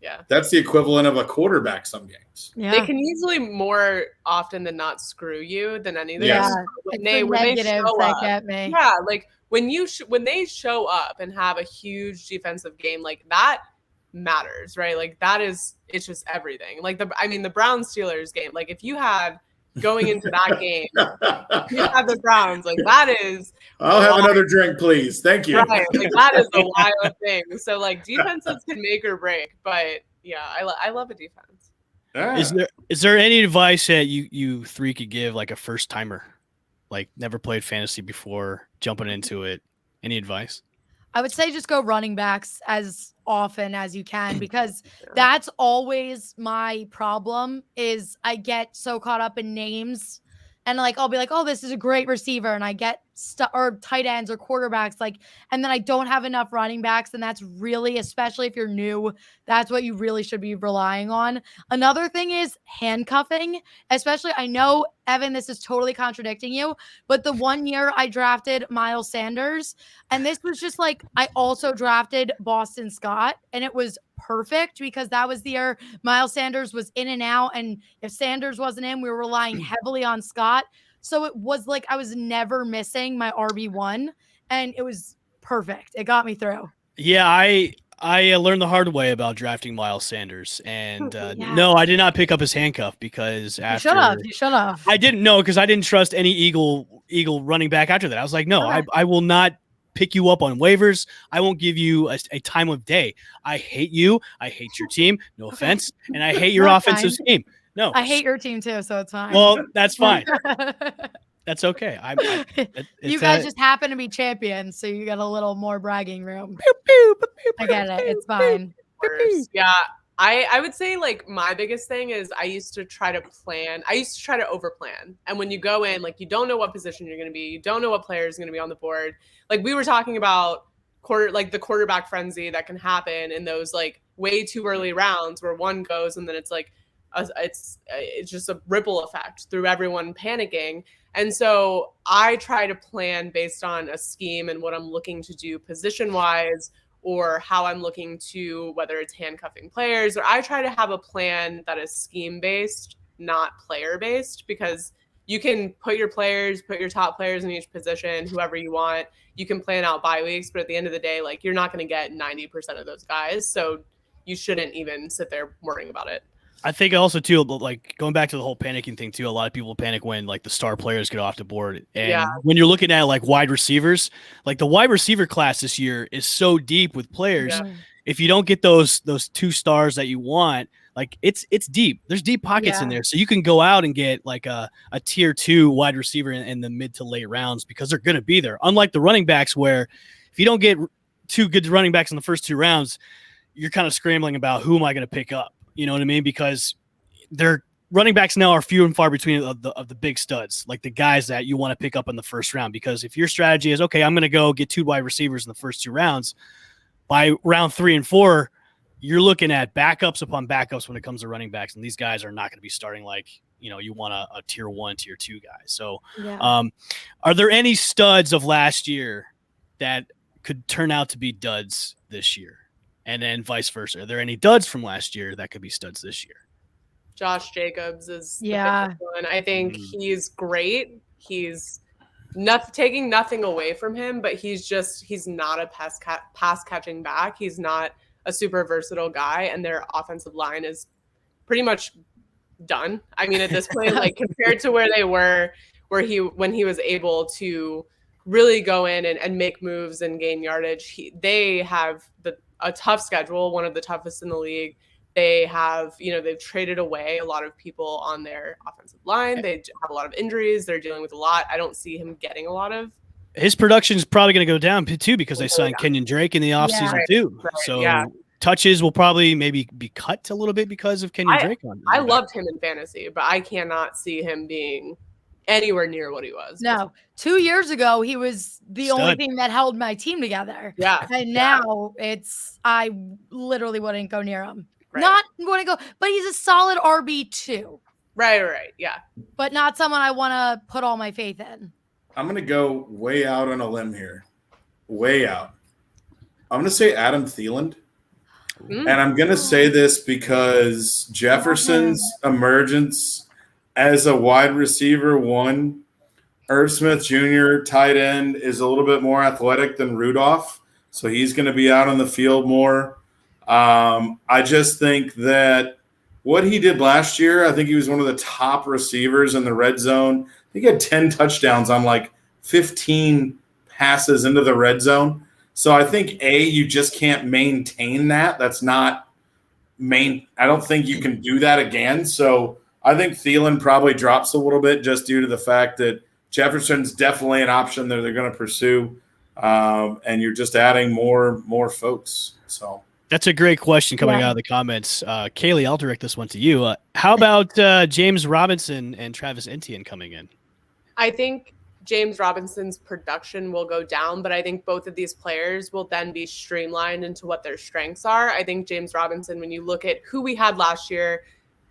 Yeah. That's the equivalent of a quarterback some games. Yeah. They can easily more often than not screw you than anything. Yeah. When they show up, get me. Yeah, like when they show up and have a huge defensive game, like that matters, right? Like it's just everything. Like the Browns Steelers game, like if you had going into that game, you have the Browns, like that is. I'll have another drink, please. Thank you. Right, like that is a wild thing. So like defenses can make or break, but yeah, I love a defense. Yeah. Is there any advice that you three could give like a first timer, like never played fantasy before, jumping into it? Any advice? I would say just go running backs as often as you can, because that's always my problem is I get so caught up in names and like I'll be like, oh, this is a great receiver, and I get or tight ends or quarterbacks, like, and then I don't have enough running backs, and that's really, especially if you're new, that's what you really should be relying on. Another thing is handcuffing, especially, I know, Evan, this is totally contradicting you, but the one year I drafted Miles Sanders, and this was just like, I also drafted Boston Scott, and it was perfect because that was the year Miles Sanders was in and out, and if Sanders wasn't in, we were relying heavily on Scott. So it was like I was never missing my RB1, and it was perfect. It got me through. Yeah, I learned the hard way about drafting Miles Sanders, and no, I did not pick up his handcuff because after you should have. I didn't know because I didn't trust any Eagle running back after that. I was like, no, I will not pick you up on waivers. I won't give you a time of day. I hate you. I hate your team. No offense, and I hate your offensive scheme. No, I hate your team too, so it's fine. Well, that's fine. That's okay. You guys just happen to be champions, so you got a little more bragging room. I get it. It's fine. Yeah. I would say like my biggest thing is I used to try to overplan. And when you go in, like you don't know what position you're going to be. You don't know what player is going to be on the board. Like we were talking about the quarterback frenzy that can happen in those like way too early rounds where one goes and then it's like, it's just a ripple effect through everyone panicking. And so I try to plan based on a scheme and what I'm looking to do position wise, or how I'm looking to, whether it's handcuffing players, or I try to have a plan that is scheme based, not player based, because you can put your top players in each position, whoever you want. You can plan out bye weeks, but at the end of the day, like you're not going to get 90% of those guys. So you shouldn't even sit there worrying about it. I think also too, like going back to the whole panicking thing too, a lot of people panic when like the star players get off the board. And when you're looking at like wide receivers, like the wide receiver class this year is so deep with players. Yeah. If you don't get those 2 stars that you want, Like it's deep. There's deep pockets in there. So you can go out and get like a tier 2 wide receiver in the mid to late rounds because they're going to be there. Unlike the running backs where if you don't get 2 good running backs in the first 2 rounds, you're kind of scrambling about who am I going to pick up? You know what I mean? Because their running backs now are few and far between of the big studs, like the guys that you want to pick up in the first round. Because if your strategy is, okay, I'm going to go get 2 wide receivers in the first 2 rounds, by round 3 and 4, you're looking at backups upon backups when it comes to running backs. And these guys are not going to be starting like, you want a tier 1, tier 2 guy. So are there any studs of last year that could turn out to be duds this year? And then vice versa. Are there any duds from last year that could be studs this year? Josh Jacobs is the biggest one. I think he's great. He's taking nothing away from him, but he's not a pass catching back. He's not a super versatile guy, and their offensive line is pretty much done. I mean, at this point, like compared to where they were, when he was able to really go in and make moves and gain yardage, they have a tough schedule, one of the toughest in the league. They have, they've traded away a lot of people on their offensive line. They have a lot of injuries. They're dealing with a lot. I don't see him getting a lot of. His production is probably going to go down too because they signed Kenyon Drake in the offseason too. Right. So touches will probably maybe be cut a little bit because of Kenyon Drake. I loved him in fantasy, but I cannot see him being anywhere near what he was. No, 2 years ago, he was the only thing that held my team together. Yeah. And now I literally wouldn't go near him. Right. Not going to go, but he's a solid RB2. Right. Yeah. But not someone I want to put all my faith in. I'm going to go way out on a limb here. Way out. I'm going to say Adam Thielen. And I'm going to say this because Jefferson's emergence as a wide receiver 1, Irv Smith Jr., tight end, is a little bit more athletic than Rudolph. So he's going to be out on the field more. I just think that what he did last year, I think he was one of the top receivers in the red zone. I think he had 10 touchdowns on like 15 passes into the red zone. So I think, you just can't maintain that. That's not I don't think you can do that again. So I think Thielen probably drops a little bit just due to the fact that Jefferson's definitely an option that they're going to pursue. And you're just adding more folks. So that's a great question coming out of the comments. Kaylee, I'll direct this one to you. How about James Robinson and Travis Etienne coming in? I think James Robinson's production will go down, but I think both of these players will then be streamlined into what their strengths are. I think James Robinson, when you look at who we had last year,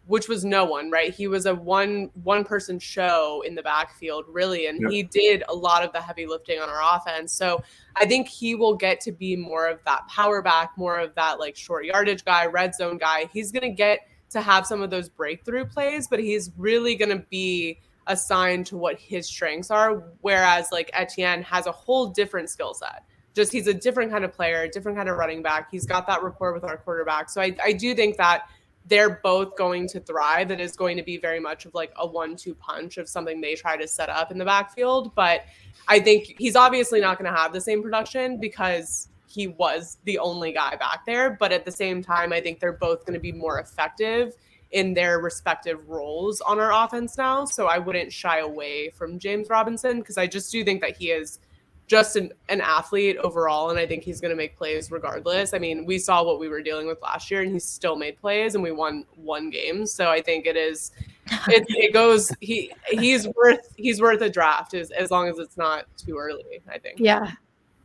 which was no one, right? He was a one-person show in the backfield, really, and he did a lot of the heavy lifting on our offense. So I think he will get to be more of that power back, more of that like short yardage guy, red zone guy. He's going to get to have some of those breakthrough plays, but he's really going to be assigned to what his strengths are, whereas like Etienne has a whole different skill set. Just he's a different kind of player, different kind of running back. He's got that rapport with our quarterback. So I do think that they're both going to thrive. It is going to be very much of like a 1-2 punch of something they try to set up in the backfield. But I think he's obviously not going to have the same production because he was the only guy back there. But at the same time, I think they're both going to be more effective in their respective roles on our offense now. So I wouldn't shy away from James Robinson because I just do think that he is just an athlete overall, and I think he's going to make plays regardless. I mean, we saw what we were dealing with last year, and he still made plays, and we won 1 game. So I think he's worth a draft as long as it's not too early, I think. Yeah.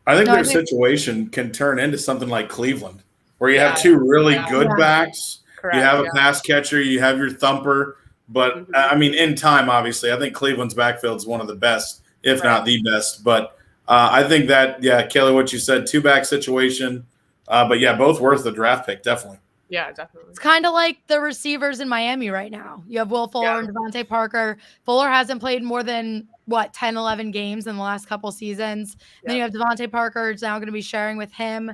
I think their situation can turn into something like Cleveland, where you have 2 really good backs. Correct, you have a pass catcher, you have your thumper. But, I mean, in time, obviously, I think Cleveland's backfield is one of the best, if not the best. But I think that, Kelly, what you said, 2-back situation. But, both worth the draft pick, definitely. Yeah, definitely. It's kind of like the receivers in Miami right now. You have Will Fuller and Devontae Parker. Fuller hasn't played more than, 10, 11 games in the last couple seasons. Then you have Devontae Parker is now going to be sharing with him.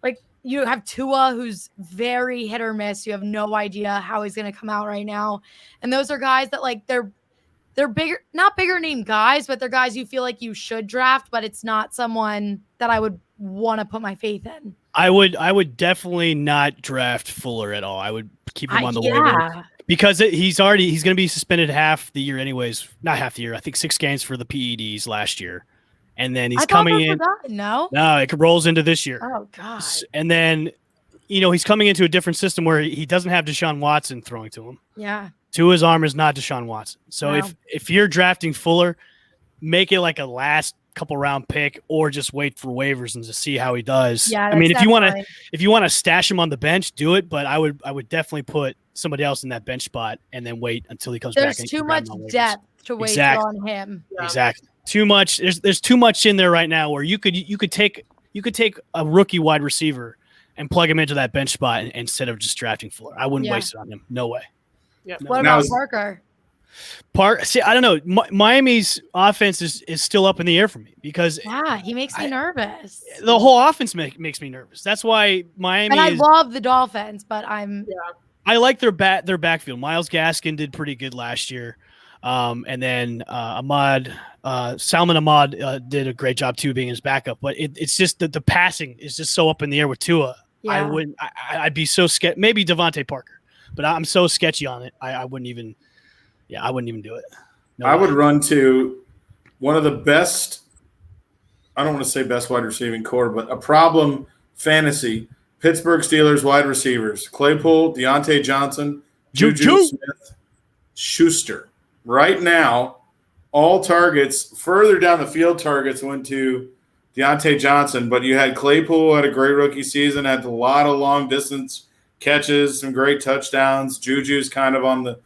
Like, you have Tua, who's very hit or miss. You have no idea how he's going to come out right now. And those are guys that, like, they're bigger, not bigger name guys, but they're guys you feel like you should draft, but it's not someone that I would want to put my faith in. I would definitely not draft Fuller at all. I would keep him on the waiver because he's going to be suspended half the year anyways. Not half the year. I think 6 games for the PEDs last year, and then he's coming in. No, it rolls into this year. Oh God! And then, he's coming into a different system where he doesn't have Deshaun Watson throwing to him. Yeah. To his arm is not Deshaun Watson. So if you're drafting Fuller, make it like a last couple round pick or just wait for waivers and just see how he does. Yeah, I mean, if you want to stash him on the bench, do it, but I would definitely put somebody else in that bench spot and then wait until he comes back. There's too much depth to waste on him. Yeah. Exactly. Too much. There's too much in there right now where you could take a rookie wide receiver and plug him into that bench spot instead of just drafting Fuller. I wouldn't waste it on him. No way. Yeah. No. What about Parker? See, I don't know. Miami's offense is still up in the air for me because he makes me nervous. The whole offense makes me nervous. That's why Miami. And I love the Dolphins, but I like their backfield. Myles Gaskin did pretty good last year, and then Salman Ahmad did a great job too, being his backup. But it's just that the passing is just so up in the air with Tua. Yeah. I'd be so scared. Maybe Devontae Parker, but I'm so sketchy on it. I wouldn't even. Yeah, I wouldn't even do it. I would run to one of the best, I don't want to say best wide receiving core, but a problem fantasy, Pittsburgh Steelers wide receivers, Claypool, Deontay Johnson, Juju Smith-Schuster. Right now, all targets, further down the field targets went to Deontay Johnson, but you had Claypool had a great rookie season, had a lot of long distance catches, some great touchdowns. Juju's kind of on the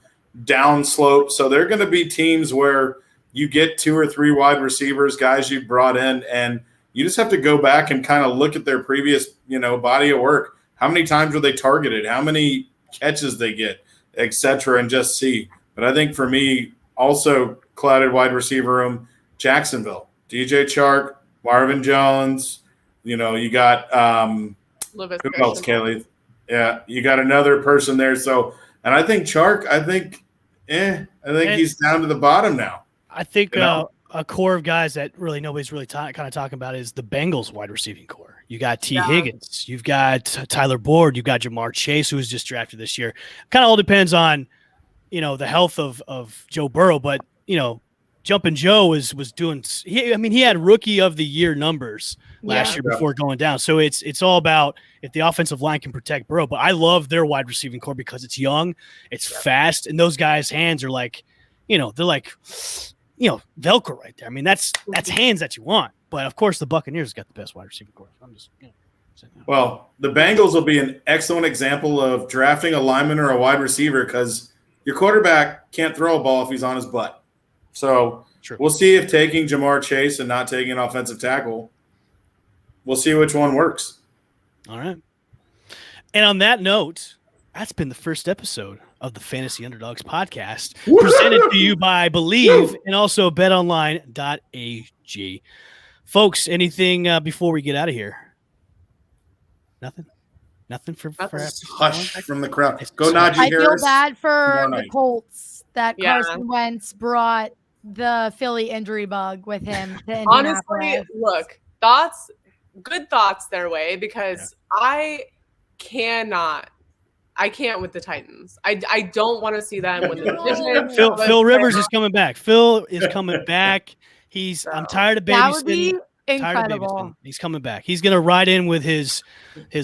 down slope. So they're going to be teams where you get 2 or 3 wide receivers, guys you brought in, and you just have to go back and kind of look at their previous, body of work. How many times were they targeted? How many catches they get, et cetera, and just see. But I think for me, also clouded wide receiver room, Jacksonville, DJ Chark, Marvin Jones, you got who else, Kaylee? Yeah, you got another person there. So, and I think Chark, I think he's down to the bottom now. I think a core of guys that really nobody's really kind of talking about is the Bengals wide receiving core. You got Higgins, you've got Tyler Boyd, you've got Jamar Chase, who was just drafted this year. Kind of all depends on, the health of Joe Burrow, but Jumpin' Joe was doing. He had rookie of the year numbers last year before going down. So it's all about if the offensive line can protect Burrow. But I love their wide receiving core because it's young, it's fast, and those guys' hands are like, they're like, Velcro right there. I mean, that's hands that you want. But of course, the Buccaneers got the best wide receiving core. I'm just. Well, the Bengals will be an excellent example of drafting a lineman or a wide receiver because your quarterback can't throw a ball if he's on his butt. So we'll see if taking Jamar Chase and not taking an offensive tackle, we'll see which one works. All right. And on that note, that's been the first episode of the Fantasy Underdogs podcast, presented to you by Believe and also betonline.ag. Folks, anything before we get out of here? Nothing? Nothing for hush from the crowd. Go Najee Harris. I feel bad for the Colts that Carson Wentz brought the Philly injury bug with him. Honestly, look, good thoughts their way because I can't with the Titans. I don't want to see them win the division. Phil Rivers is coming back. Phil is coming back. I'm tired of babysitting. That would be incredible. He's coming back. He's gonna ride in with his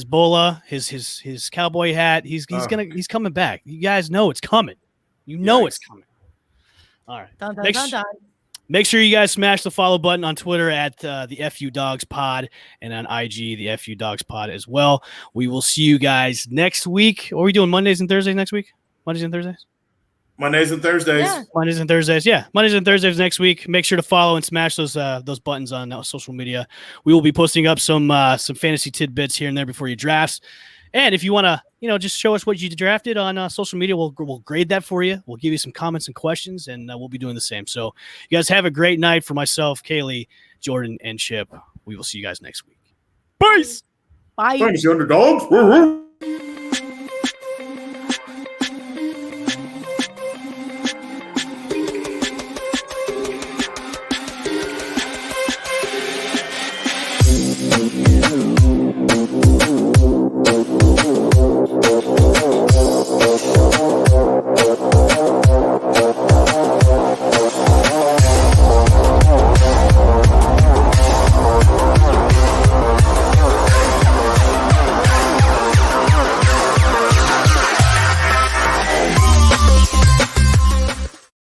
bola, his cowboy hat. He's coming back. You guys know it's coming. It's coming. All right. Dun. Make sure you guys smash the follow button on Twitter at the FU Dogs Pod and on IG, the FU Dogs Pod as well. We will see you guys next week. Are we doing Mondays and Thursdays next week? Mondays and Thursdays? Mondays and Thursdays. Yeah. Mondays and Thursdays. Yeah. Mondays and Thursdays next week. Make sure to follow and smash those buttons on social media. We will be posting up some fantasy tidbits here and there before your drafts. And if you want to, just show us what you drafted on social media, we'll grade that for you. We'll give you some comments and questions, and we'll be doing the same. So you guys have a great night. For myself, Kaylee, Jordan, and Chip, we will see you guys next week. Peace. Bye. Thanks, Underdogs.